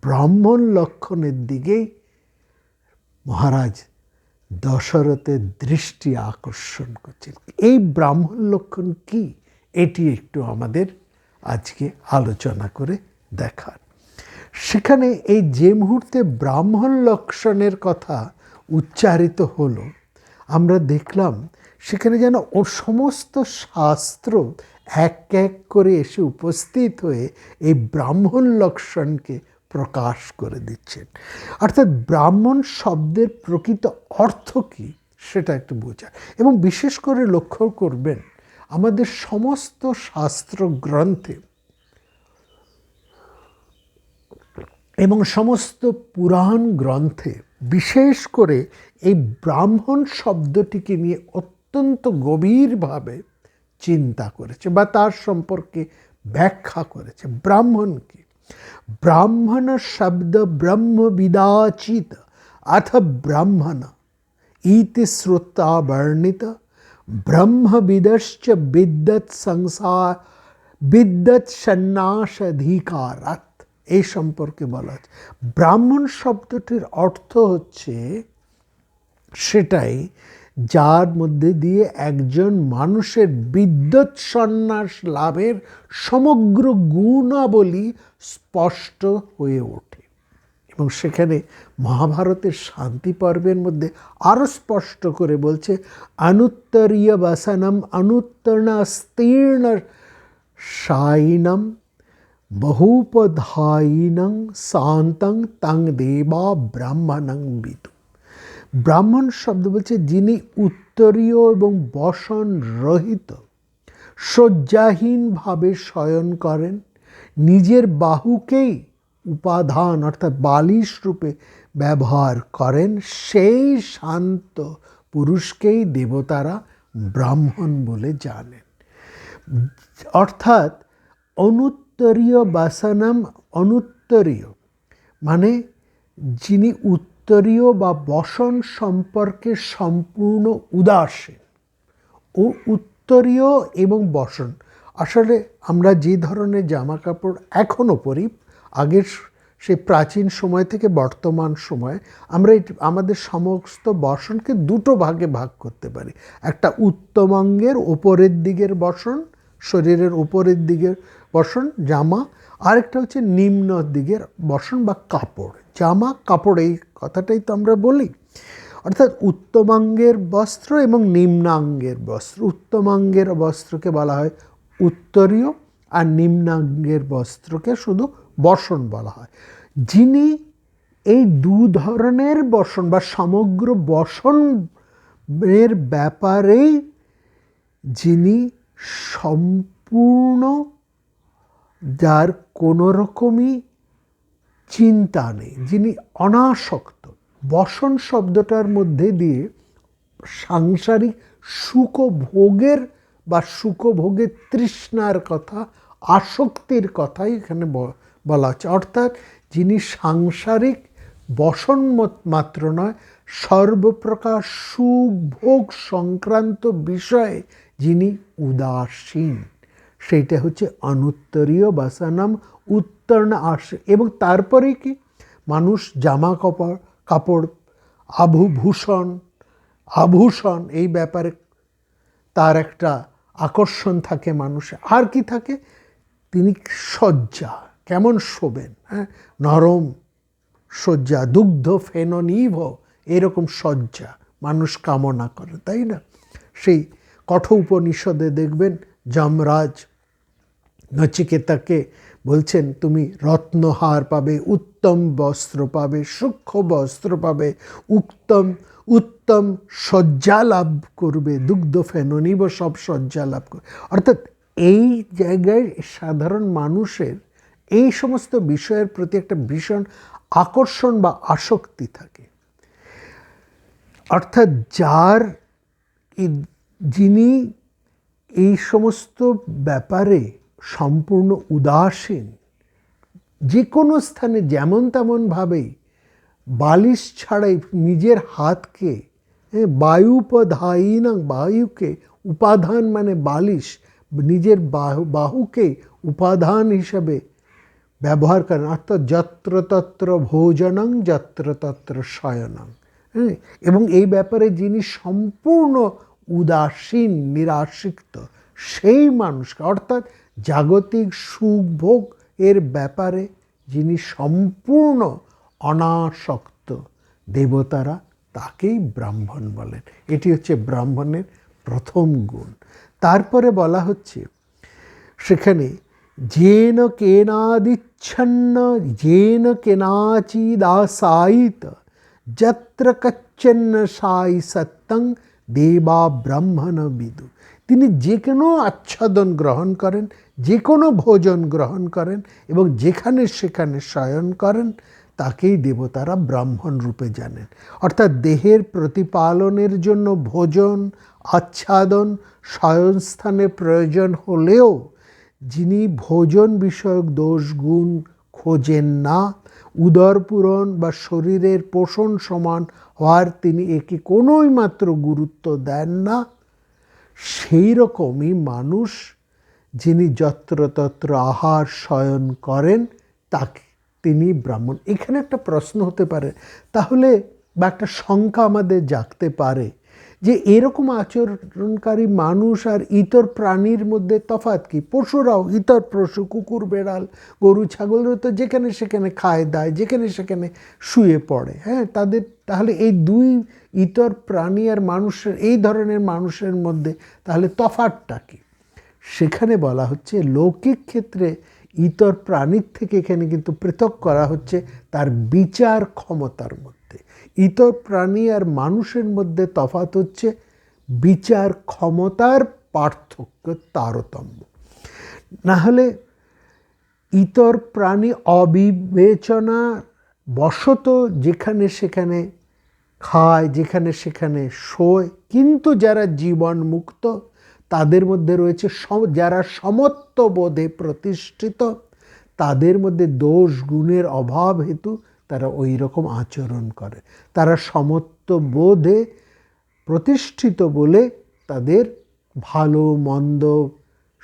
ব্রাহ্মণ লক্ষণের দিকেই মহারাজ দশরথের দৃষ্টি আকর্ষণ করছেন। এই ব্রাহ্মণ লক্ষণ কি, এটি একটু আমাদের আজকে আলোচনা করে দেখার। সেখানে এই যে মুহূর্তে ব্রাহ্মণ লক্ষণের কথা উচ্চারিত হলো, আমরা দেখলাম সেখানে যেন ও সমস্ত শাস্ত্র এক এক করে এসে উপস্থিত হয়ে এই ব্রাহ্মণ লক্ষণকে প্রকাশ করে দিচ্ছেন। অর্থাৎ ব্রাহ্মণ শব্দের প্রকৃত অর্থ কী সেটা একটু বোঝা, এবং বিশেষ করে লক্ষ্য করবেন আমাদের সমস্ত শাস্ত্র গ্রন্থে এবং সমস্ত পুরাণ গ্রন্থে বিশেষ করে এই ব্রাহ্মণ শব্দটিকে নিয়ে অত্যন্ত গভীরভাবে চিন্তা করেছে বা তার সম্পর্কে ব্যাখ্যা করেছে। ব্রাহ্মণ কি? ব্রাহ্মণ শব্দ ব্রহ্মবিদাচিত अथ ब्रह्मण इति श्रुता वर्णित ब्रह्मविदश्च विद्वत् संसार বিদ্যৎ সন্ন্যাসাধিকারাৎ, এই সম্পর্কে বলা হচ্ছে। ব্রাহ্মণ শব্দটির অর্থ হচ্ছে সেটাই যার মধ্যে দিয়ে একজন মানুষের বিদ্যৎ সন্ন্যাস লাভের সমগ্র গুণাবলী স্পষ্ট হয়ে ওঠে। এবং সেখানে মহাভারতের শান্তি পর্বের মধ্যে আরও স্পষ্ট করে বলছে, অনুত্তরীয় বাসনম অনুত্তর্ণস্তীর্ণ শায়িনম বহুপধায়িনং শান্তং তং দেবা ব্রাহ্মণং বিদু। ব্রাহ্মণ শব্দ বলছে যিনি উত্তরীয় এবং বসন রহিত শয্যাহীনভাবে শয়ন করেন, নিজের বাহুকেই উপাদান অর্থাৎ বালিশ রূপে ব্যবহার করেন, সেই শান্ত পুরুষকেই দেবতারা ব্রাহ্মণ বলে জানেন। অর্থাৎ অনুত্তরীয় বাসনম, অনুত্তরীয় মানে যিনি উত্তরীয় বা বসন সম্পর্কে সম্পূর্ণ উদাসীন। ও উত্তরীয় এবং বসন, আসলে আমরা যে ধরনের জামা কাপড় এখনও পরি, আগের সেই প্রাচীন সময় থেকে বর্তমান সময় আমরা আমাদের সমস্ত বসনকে দুটো ভাগে ভাগ করতে পারি। একটা উত্তমাঙ্গের ওপরের দিকের বসন, শরীরের উপরের দিকের বসন জামা, আরেকটা হচ্ছে নিম্ন দিকের বসন বা কাপড়। জামা কাপড় এই কথাটাই তো আমরা বলি। অর্থাৎ উত্তমাঙ্গের বস্ত্র এবং নিম্নাঙ্গের বস্ত্র। উত্তমাঙ্গের বস্ত্রকে বলা হয় উত্তরীয়, আর নিম্নাঙ্গের বস্ত্রকে শুধু বসন বলা হয়। যিনি এই দু ধরনের বসন বা সমগ্র বসনের ব্যাপারেই যিনি সম্পূর্ণ, যার কোনো রকমই চিন্তা নেই, যিনি অনাসক্ত। বসন শব্দটার মধ্যে দিয়ে সাংসারিক সুখভোগের বা সুখভোগের তৃষ্ণার কথা, আসক্তির কথাই এখানে বলা হচ্ছে। অর্থাৎ যিনি সাংসারিক বসন মাত্র নয়, সর্বপ্রকার সুখ ভোগ সংক্রান্ত বিষয়ে যিনি উদাসীন, সেইটা হচ্ছে অনুত্তরীয় বাসনম উত্তর্ণ আসে। এবং তারপরে কি মানুষ জামা কাপড় আভূষণ এই ব্যাপারে তার একটা আকর্ষণ থাকে মানুষের। আর কি থাকে, তিনি শয্যা কেমন শোবেন, হ্যাঁ, নরম শয্যা, দুগ্ধ ফেননিভ, এরকম শয্যা মানুষ কামনা করে, তাই না? সেই কঠোপনিষদে দেখবেন যমরাজ নচিকেতাকে বলছেন, তুমি রত্নহার পাবে, উত্তম বস্ত্র পাবে, সূক্ষ্ম বস্ত্র পাবে, উত্তম শয্যা লাভ করবে, দুগ্ধ ফেননিব, সব শয্যা লাভ করবে। অর্থাৎ এই জায়গায় সাধারণ মানুষের এই সমস্ত বিষয়ের প্রতি একটা ভীষণ আকর্ষণ বা আসক্তি থাকে। অর্থাৎ যিনি এই সমস্ত ব্যাপারে সম্পূর্ণ উদাসীন, যে কোনো স্থানে যেমন তেমনভাবেই বালিশ ছাড়াই নিজের হাতকে বায়ুপধায়িনাং, বায়ুকে উপাদান মানে বালিশ, নিজের বাহুকে উপাদান হিসাবে ব্যবহার করেন। অর্থাৎ যত্র তত্র ভোজনং যত্র তত্র শয়নং, হ্যাঁ। এবং এই ব্যাপারে যিনি সম্পূর্ণ উদাসীন, নিরাসক্ত, সেই মানুষকে, অর্থাৎ জাগতিক সুখ ভোগ এর ব্যাপারে যিনি সম্পূর্ণ অনাসক্ত, দেবতারা তাকেই ব্রাহ্মণ বলেন। এটি হচ্ছে ব্রাহ্মণের প্রথম গুণ। তারপরে বলা হচ্ছে সেখানে, যেন কেনাদিচ্ছন্ন যেন কেনাচিদাসায়িত যত্র কচ্ছন্ন সাই সত্যং দেবা ব্রাহ্মণ বিদু। তিনি যে কোনো আচ্ছাদন গ্রহণ করেন, যে কোনো ভোজন গ্রহণ করেন এবং যেখানে সেখানে শয়ন করেন, তাকেই দেবতারা ব্রাহ্মণ রূপে জানেন। অর্থাৎ দেহের প্রতিপালনের জন্য ভোজন, আচ্ছাদন, শয়নস্থানে প্রয়োজন হলেও যিনি ভোজন বিষয়ক দোষ গুণ খোঁজেন না, উদর পূরণ বা শরীরের পোষণ সমান হওয়ার তিনি একে কোনোই মাত্র গুরুত্ব দেন না, সেই রকমই মানুষ যিনি যত্রতত্র আহার শয়ন করেন তাকে তিনি ব্রাহ্মণ। এখানে একটা প্রশ্ন হতে পারে তাহলে, বা একটা শঙ্কা আমাদের জাগতে পারে যে এরকম আচরণকারী মানুষ আর ইতর প্রাণীর মধ্যে তফাৎ কি? পশুরাও, ইতর পশু, কুকুর বেড়াল গরু ছাগলরা তো যেখানে সেখানে খায় দায়, যেখানে সেখানে শুয়ে পড়ে, হ্যাঁ, তাদের তাহলে এই দুই ইতর প্রাণী আর মানুষের, এই ধরনের মানুষের মধ্যে তাহলে তফাৎটা কি? সেখানে বলা হচ্ছে লৌকিক ক্ষেত্রে ইতর প্রাণীর থেকে এখানে কিন্তু পৃথক করা হচ্ছে তার বিচার ক্ষমতার মধ্যে। ইতর প্রাণী আর মানুষের মধ্যে তফাৎ হচ্ছে বিচার ক্ষমতার পার্থক্য, তারতম্য। না হলে ইতর প্রাণী অবিবেচনা বশত যেখানে সেখানে খায়, যেখানে সেখানে শোয়, কিন্তু যারা জীবন মুক্ত তাদের মধ্যে রয়েছে, যারা সমত্ববোধে প্রতিষ্ঠিত, তাদের মধ্যে দোষ গুণের অভাব হেতু তারা ওই রকম আচরণ করে। তারা সমত্ববোধে প্রতিষ্ঠিত বলে তাদের ভালো মন্দ,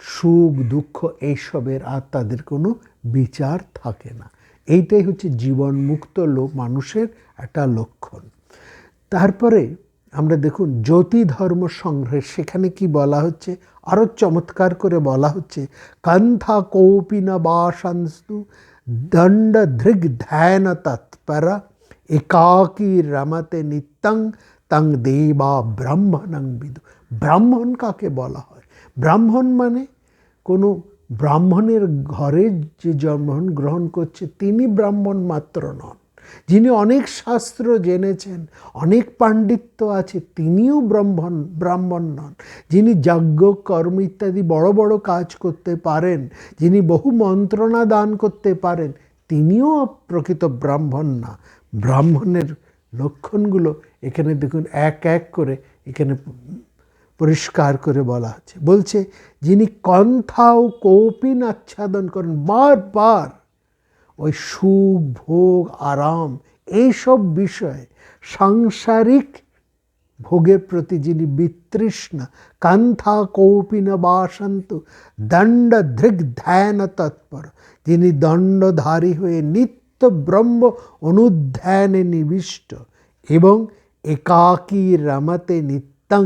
সুখ দুঃখ এইসবের আর তাদের কোনো বিচার থাকে না। এইটাই হচ্ছে জীবন মুক্ত মানুষের একটা লক্ষণ। তারপরে আমরা দেখুন জ্যোতি ধর্ম সংগ্রহে সেখানে কি বলা হচ্ছে, আরও চমৎকার করে বলা হচ্ছে, কান্থা কৌপিনা বাসাংস্তু দণ্ড ধৃগ ধ্যান তৎপর একাকী রমতে নিত্যং তং দেবা ব্রাহ্মণং বিদু। ব্রাহ্মণ কাকে বলা হয়? ব্রাহ্মণ মানে কোনো ব্রাহ্মণের ঘরে যে জন্মগ্রহণ গ্রহণ করছে তিনি ব্রাহ্মণ মাত্র নন। যিনি অনেক শাস্ত্র জেনেছেন, অনেক পাণ্ডিত্য আছে, তিনিও ব্রাহ্মণ নন। যিনি যজ্ঞ কর্ম ইত্যাদি বড় বড় কাজ করতে পারেন, যিনি বহু মন্ত্রণা দান করতে পারেন, তিনিও প্রকৃত ব্রাহ্মণ না। ব্রাহ্মণের লক্ষণগুলো এখানে দেখুন এক এক করে এখানে পরিষ্কার করে বলা হচ্ছে। বলছে যিনি কন্থা ও কৌপিন আচ্ছাদন করেন, বারবার ওই সুখ ভোগ আরাম এইসব বিষয়ে সাংসারিক ভোগের প্রতি যিনি বিতৃষ্ণা, কান্থা কৌপিন বাসন্ত দণ্ড ধৃগ ধ্যান তৎপর, যিনি দণ্ডধারী হয়ে নিত্য ব্রহ্ম অনুধ্যানে নিবিষ্ট এবং একাকী রমতে নিত্যং,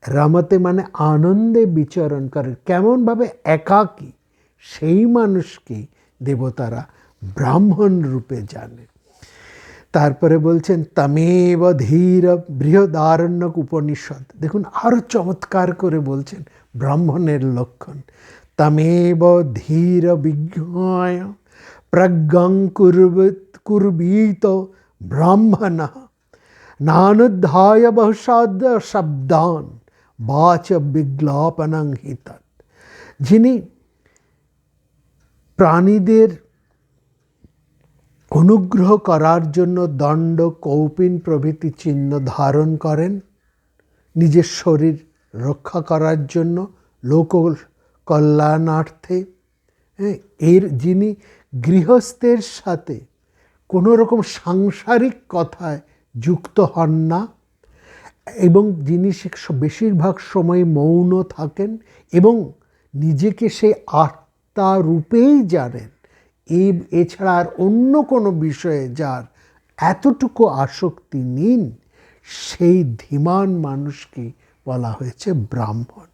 রমতে মানে আনন্দে বিচরণ করে, কেমনভাবে? একাকী, সেই মানুষকেই দেবতারা ব্রাহ্মণ রূপে জানে। তারপরে বলছেন তমেব ধীর বৃহদারণ্যক উপনিষদ, দেখুন আরও চমৎকার করে বলছেন ব্রাহ্মণের লক্ষণ। তমেব ধীর বিজ্ঞায় প্রজ্ঞং কুর্বীত ব্রাহ্মণ নানুধ্যায় বহুশাদ শব্দান বাচ বিজ্ঞাপনং হি তৎ। যিনি প্রাণীদের অনুগ্রহ করার জন্য দণ্ড কৌপিন প্রভৃতি চিহ্ন ধারণ করেন, নিজের শরীর রক্ষা করার জন্য, লোক কল্যাণার্থে, যিনি গৃহস্থের সাথে কোনো রকম সাংসারিক কথায় যুক্ত হন না এবং যিনি বেশিরভাগ সময় মৌন থাকেন এবং নিজেকে সেই আত্মা রূপেই জানেন, এছাড়া আর অন্য কোনো বিষয়ে যার এতটুকু আসক্তি নেই, সেই ধীমান মানুষকে বলা হয়েছে ব্রাহ্মণ।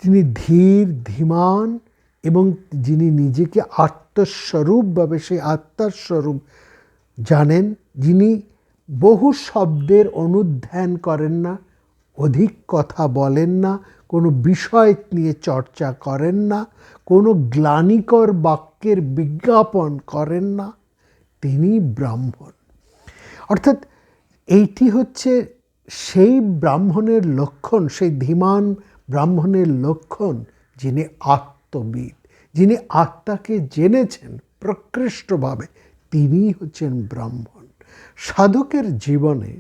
তিনি ধীর, ধীমান এবং যিনি নিজেকে আত্মস্বরূপভাবে সেই আত্মার স্বরূপ জানেন, যিনি বহু শব্দের অনুধ্যান করেন না, অধিক কথা বলেন না, কোনো বিষয় নিয়ে চর্চা করেন না, কোনো গ্লানিকর বাক্যের বিজ্ঞাপন করেন না, তিনি ব্রাহ্মণ। অর্থাৎ এইটি হচ্ছে সেই ব্রাহ্মণের লক্ষণ, সেই ধীমান ব্রাহ্মণের লক্ষণ, যিনি আত্মবিদ, যিনি আত্মাকে জেনেছেন প্রকৃষ্টভাবে, তিনিই হচ্ছেন ব্রাহ্মণ। সাধকের জীবনে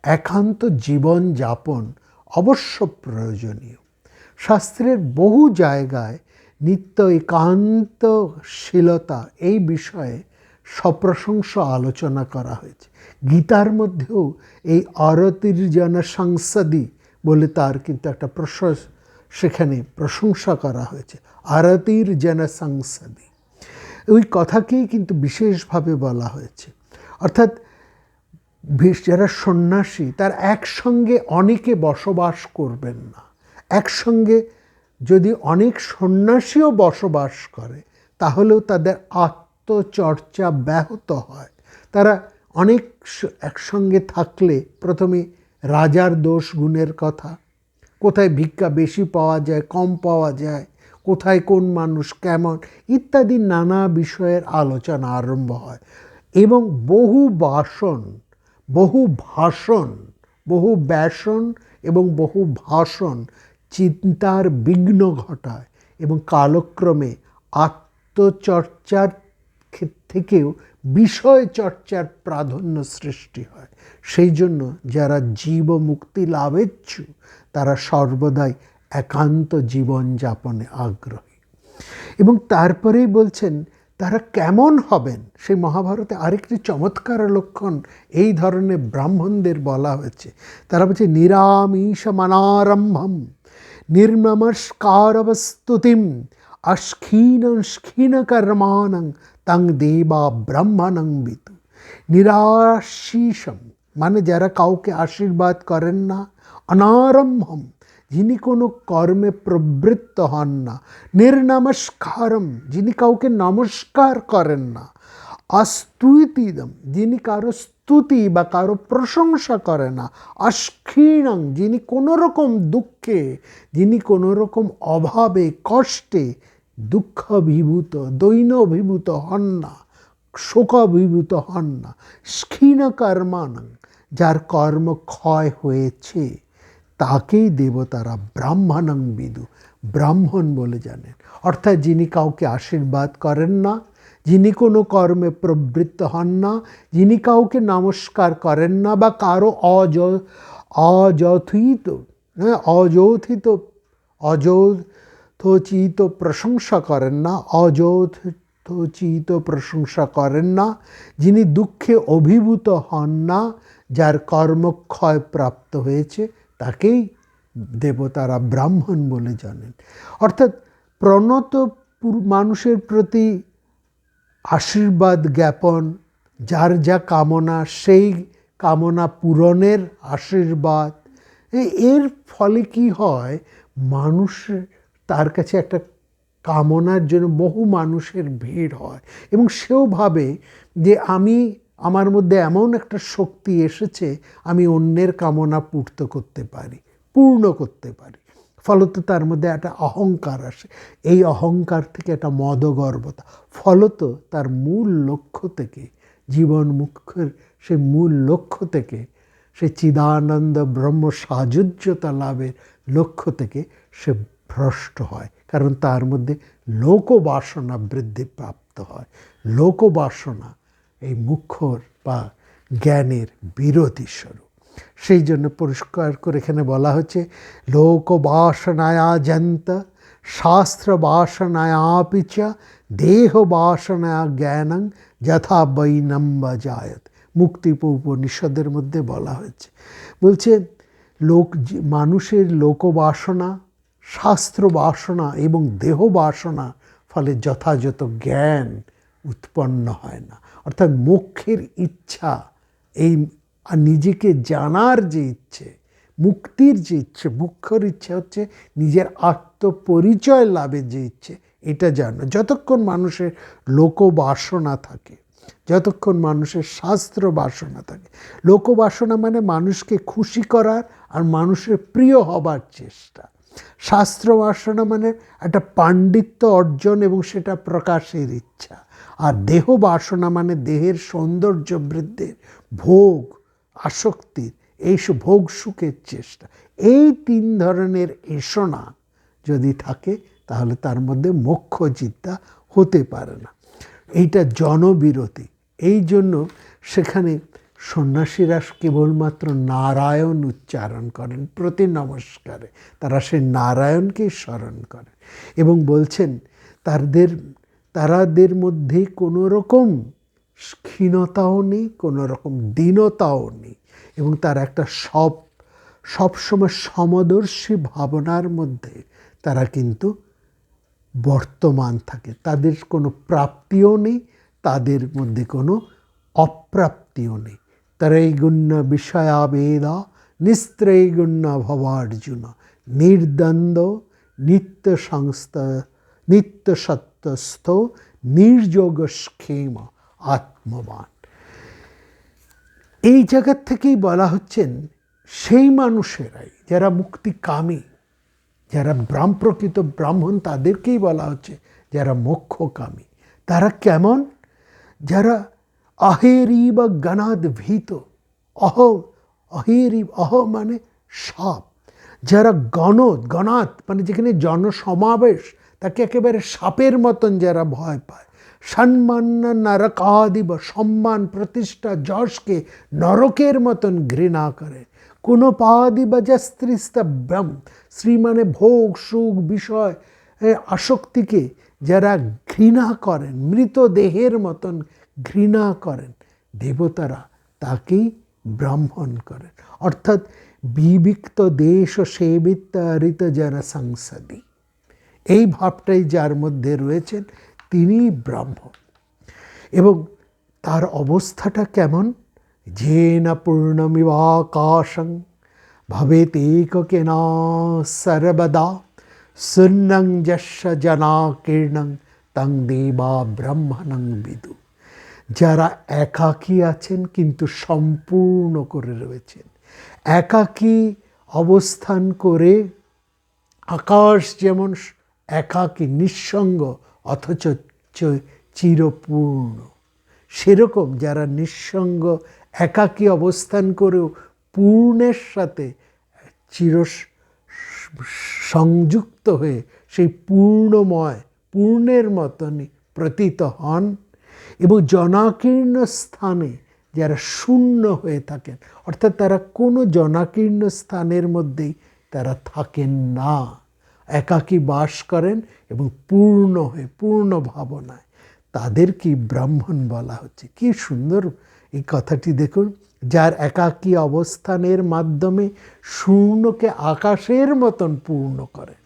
একান্ত জীবন যাপন অবশ্য প্রয়োজনীয়। শাস্ত্রের বহু জায়গায় নিত্য একান্তশীলতা এই বিষয়ে সপ্রশংস আলোচনা করা হয়েছে। গীতার মধ্যেও এই অরতির্জন সংসদি বলে তার কিন্তু একটা সেখানে প্রশংসা করা হয়েছে। আরতির জনসংসদি, ওই কথাকেই কিন্তু বিশেষভাবে বলা হয়েছে। অর্থাৎ যারা সন্ন্যাসী তার একসঙ্গে অনেকে বসবাস করবেন না। একসঙ্গে যদি অনেক সন্ন্যাসীও বসবাস করে তাহলেও তাদের আত্মচর্চা ব্যাহত হয়। তারা অনেক একসঙ্গে থাকলে প্রথমে রাজার দোষ গুণের কথা, কোথায় ভিক্ষা বেশি পাওয়া যায় কম পাওয়া যায়, কোথায় কোন মানুষ কেমন ইত্যাদি নানা বিষয়ের আলোচনা আরম্ভ হয় এবং বহু বাসন, বহু ভাষণ, বহু ব্যাসন এবং বহু ভাষণ চিন্তার বিঘ্ন ঘটায় এবং কালক্রমে আত্মচর্চার থেকেও বিষয় চর্চার প্রাধান্য সৃষ্টি হয়। সেই জন্য যারা জীব মুক্তি লাভেচ্ছু তারা সর্বদাই একান্ত জীবনযাপনে আগ্রহী। এবং তারপরেই বলছেন তারা কেমন হবেন। সেই মহাভারতে আরেকটি চমৎকার লক্ষণ এই ধরনের ব্রাহ্মণদের বলা হয়েছে। তারা বলছে নিরামিষ মানারম্ভম নির্মমস্কারবস্তুতিম অস্ক্ষীণ কর্মাণং তং দেবা ব্রহ্মণং বিতু। নিরাশিসম মানে যারা কাউকে আশীর্বাদ করেন না, অনারম্ভম যিনি কোনো কর্মে প্রবৃত্ত হন না, নির্নমস্কারম যিনি কাউকে নমস্কার করেন না, অস্তুতিদম যিনি কারো স্তুতি বা কারো প্রশংসা করে না, অস্ক্ষীণং যিনি কোনো রকম দুঃখে, যিনি কোনো রকম অভাবে কষ্টে দুঃখাভিভূত দৈন্যভিভূত হন না, শোকাভিভূত হন না, স্ক্ষীণ কর্মাণং যার কর্ম ক্ষয় হয়েছে তাকেই দেবতারা ব্রাহ্মণং বিদু ব্রাহ্মণ বলে জানেন। অর্থাৎ যিনি কাউকে আশীর্বাদ করেন না, যিনি কোনো কর্মে প্রবৃত্ত হন না, যিনি কাউকে নমস্কার করেন না বা কারো অযথোচিত প্রশংসা করেন না, অযথোচিত প্রশংসা করেন না, যিনি দুঃখে অভিভূত হন না, যার কর্মক্ষয় প্রাপ্ত হয়েছে তাকেই দেবতারা ব্রাহ্মণ বলে জানেন। অর্থাৎ প্রণত মানুষের প্রতি আশীর্বাদ জ্ঞাপন, যার যা কামনা সেই কামনা পূরণের আশীর্বাদ, এর ফলে কি হয় মানুষের তার কাছে একটা কামনার জন্য বহু মানুষের ভিড় হয় এবং সেও ভাবে যে আমার মধ্যে এমন একটা শক্তি এসেছে আমি অন্যের কামনা পূর্ণ করতে পারি। ফলত তার মধ্যে একটা অহংকার আসে, এই অহংকার থেকে একটা মদগর্বতা, ফলত তার মূল লক্ষ্য থেকে জীবন মুখ্যের সে মূল লক্ষ্য থেকে সে চিদানন্দ ব্রহ্ম সাযুজ্যতা লাভের লক্ষ্য থেকে সে ভ্রষ্ট হয়। কারণ তার মধ্যে লোকবাসনা বৃদ্ধি প্রাপ্ত হয়। লোকবাসনা এই মুখ্যর বা জ্ঞানের বিরোধী স্বরূপ। সেই জন্য পরিষ্কার করে এখানে বলা হচ্ছে লোকবাসনায়া জন্ত শাস্ত্র বাসনায়াপি চ দেহ বাসনায়া জ্ঞানং যথা বৈনম্ব জায়ত। মুক্তিপনিষদের মধ্যে বলা হয়েছে, বলছে মানুষের লোকবাসনা, শাস্ত্র বাসনা এবং দেহ বাসনা ফলে যথাযথ জ্ঞান উৎপন্ন হয় না। অর্থাৎ মোক্ষের ইচ্ছা, এই নিজেকে জানার যে ইচ্ছে, মুক্তির যে ইচ্ছে, মুখ্যর ইচ্ছে হচ্ছে নিজের আত্মপরিচয় লাভের যে ইচ্ছে, এটা জানো। যতক্ষণ মানুষের লোকবাসনা থাকে, যতক্ষণ মানুষের শাস্ত্র বাসনা থাকে, লোকবাসনা মানে মানুষকে খুশি করার আর মানুষের প্রিয় হবার চেষ্টা, শাস্ত্র বাসনা মানে একটা পাণ্ডিত্য অর্জন এবং সেটা প্রকাশের ইচ্ছা, আর দেহ বাসনা মানে দেহের সৌন্দর্য বৃদ্ধির, ভোগ আসক্তির, এইসব ভোগ সুখের চেষ্টা। এই তিন ধরনের এষণা যদি থাকে তাহলে তার মধ্যে মোক্ষ চিন্তা হতে পারে না। এইটা জনবিরতি। এই জন্য সেখানে সন্ন্যাসীরা কেবলমাত্র নারায়ণ উচ্চারণ করেন প্রতি নমস্কারে, তারা সেই নারায়ণকেই স্মরণ করেন এবং বলছেন তারাদের মধ্যে কোনো রকম ক্ষীণতাও নেই, কোনো রকম দীনতাও নেই এবং তার একটা সবসময় সমদর্শী ভাবনার মধ্যে তারা কিন্তু বর্তমান থাকে, তাদের কোনো প্রাপ্তিও নেই, তাদের মধ্যে কোনো অপ্রাপ্তিও নেই। ত্রৈগুণ্য বিষয়াবেদা নিস্ত্রৈগুণ্য ভবার্জুন নির্দ্বন্দ্ব নিত্য সত্যস্থ নির্যোগক্ষেম আত্মবান। এই জায়গার থেকেই বলা হচ্ছেন সেই মানুষেরাই যারা মুক্তিকামী, যারা প্রকৃত ব্রাহ্মণ, তাদেরকেই বলা হচ্ছে যারা মোক্ষকামী। তারা কেমন? যারা অহেরিব গণাদ ভীত, অহেরিব, মানে সাপ, যারা গণাত মানে যেখানে জনসমাবেশ, তাকে একেবারে সাপের মতন যারা ভয় পায়। সম্মান্য নরকাদিব, সম্মান প্রতিষ্ঠা যশকে নরকের মতন ঘৃণা করে। কোনো পাদিব যস্ত্রীস্তব্যম, শ্রী মানে ভোগ সুখ বিষয় আসক্তিকে যারা ঘৃণা করেন, মৃতদেহের মতন ঘৃণা করেন, দেবতারা তাকেই ব্রাহ্মণ করেন। অর্থাৎ বিবিক্ত দেশ সেবিত যারা সংসদী, এই ভাবটাই যার মধ্যে রয়েছেন তিনি ব্রাহ্মণ। এবং তার অবস্থাটা কেমন? যেন পূর্ণমিবাকাশং ভবেতেককেনা সর্বদা শূন্যং যস্য জনাকীর্ণং তং দেবা ব্রহ্মণং বিদু। যারা একাকী আছেন কিন্তু সম্পূর্ণ করে রয়েছেন, একাকী অবস্থান করে, আকাশ যেমন একাকী নিঃসঙ্গ অথচ চিরপূর্ণ, সেরকম যারা নিঃসঙ্গ একাকী অবস্থান করেও পূর্ণের সাথে সংযুক্ত হয়ে সেই পূর্ণময়, পূর্ণের মতনই প্রতীত হন। এবং জনাকীর্ণ স্থানে যারা শূন্য হয়ে থাকেন, অর্থাৎ তারা কোনো জনাকীর্ণ স্থানের মধ্যেই তারা থাকেন না, একাকী বাস করেন এবং পূর্ণ হয়ে, পূর্ণ ভাবনায়, তাদেরকে ব্রাহ্মণ বলা হচ্ছে। কি সুন্দর এই কথাটি দেখুন, যার একাকী অবস্থানের মাধ্যমে শূন্যকে আকাশের মতন পূর্ণ করেন,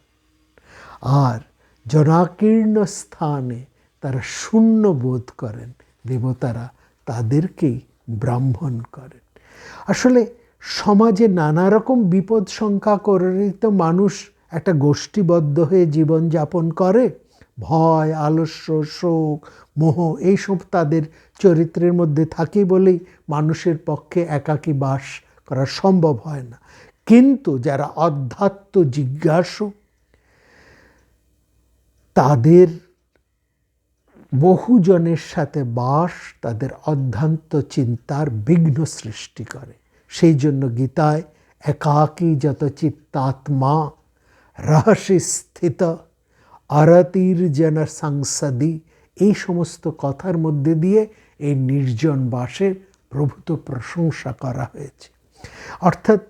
আর জনাকীর্ণ স্থানে তারা শূন্য বোধ করেন, দেবতারা তাদেরকেই ব্রাহ্মণ করেন। আসলে সমাজে নানা রকম বিপদ শঙ্কা করেই তো মানুষ একটা গোষ্ঠীবদ্ধ হয়ে জীবনযাপন করে। ভয়, আলস্য, শোক, মোহ এইসব তাদের চরিত্রের মধ্যে থাকে বলেই মানুষের পক্ষে একাকী বাস করা সম্ভব হয় না। কিন্তু যারা অধ্যাত্ম জিজ্ঞাসু, তাদের বহুজনের সাথে বাস তাদের অধ্যাত্ম চিন্তার বিঘ্ন সৃষ্টি করে। সেই জন্য গীতায় একাকী যত চিত্তাত্মা রহস্যে স্থিত আরতির যেন সংসদি, এই সমস্ত কথার মধ্যে দিয়ে এই নির্জন বাসের প্রভূত প্রশংসা করা হয়েছে। অর্থাৎ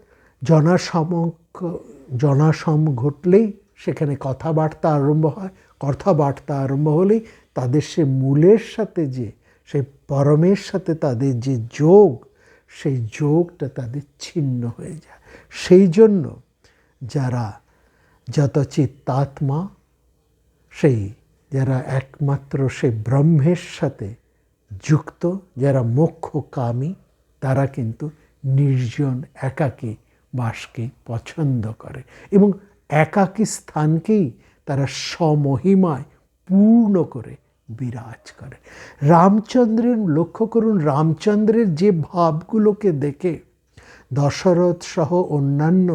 জনাসম ঘটলেই সেখানে কথাবার্তা আরম্ভ হয়, কথাবার্তা আরম্ভ হলেই তাদের সে মূলের সাথে যে, সেই পরমের সাথে তাদের যে যোগ, সেই যোগটা তাদের ছিন্ন হয়ে যায়। সেই জন্য যারা যত চিত্তাত্মা, সেই যারা একমাত্র সেই ব্রহ্মের সাথে যুক্ত, যারা মোক্ষকামী, তারা কিন্তু নির্জন একাকী বাসকে পছন্দ করে এবং একাকী স্থানকেই তারা স্বমহিমায় পূর্ণ করে বিরাজ করে। রামচন্দ্রের লক্ষ্য করুন, রামচন্দ্রের যে ভাবগুলোকে দেখে দশরথ সহ অন্যান্য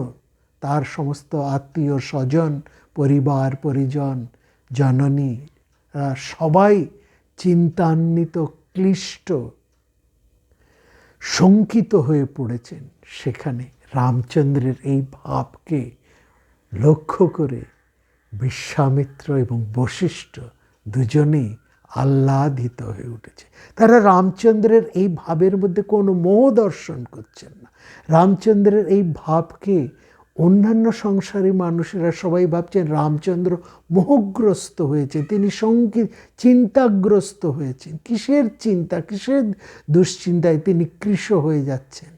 তার সমস্ত আত্মীয় স্বজন, পরিবার পরিজন, জননী সবাই চিন্তান্বিত, ক্লিষ্ট, শঙ্কিত হয়ে পড়েছেন, সেখানে রামচন্দ্রের এই ভাবকে লক্ষ্য করে বিশ্বামিত্র এবং বশিষ্ঠ দুজনেই আহ্লাদিত হয়ে উঠেছে। তারা রামচন্দ্রের এই ভাবের মধ্যে কোনো মোহ দর্শন করছেন না। রামচন্দ্রের এই ভাবকে অন্যান্য সংসারী মানুষেরা সবাই ভাবছেন রামচন্দ্র মোহগ্রস্ত হয়েছে, তিনি চিন্তাগ্রস্ত হয়েছেন। কিসের চিন্তা, কিসের দুশ্চিন্তায় তিনি কৃশ হয়ে যাচ্ছেন?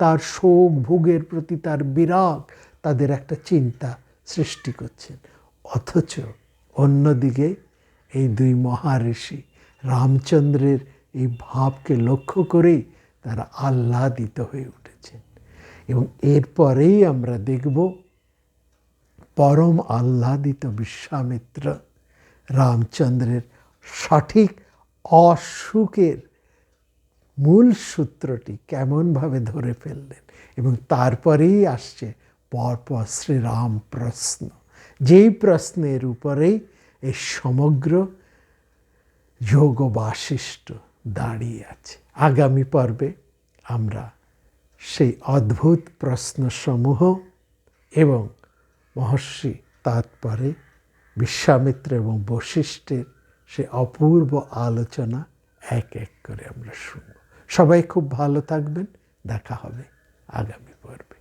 তার শোক ভোগের প্রতি তার বিরাগ তাদের একটা চিন্তা সৃষ্টি করছেন। অথচ অন্যদিকে এই দুই মহাঋষি রামচন্দ্রের এই ভাবকে লক্ষ্য করেই তারা আহ্লাদিত হয়ে উঠেছেন। এবং এরপরেই আমরা দেখব পরম আহ্লাদিত বিশ্বামিত্র রামচন্দ্রের সঠিক অসুখের মূল সূত্রটি কেমনভাবে ধরে ফেললেন। এবং তারপরেই আসছে পরপর শ্রীরাম প্রশ্ন, যেই প্রশ্নের উপরেই এই সমগ্র যোগ বাশিষ্ঠ দাঁড়িয়ে আছে। আগামী পর্বে আমরা সেই অদ্ভুত প্রশ্নসমূহ এবং মহর্ষি তাৎপরে বিশ্বামিত্র এবং বশিষ্ঠের সে অপূর্ব আলোচনা এক এক করে আমরা শুনব। সবাই খুব ভালো থাকবেন। দেখা হবে আগামী পর্বে।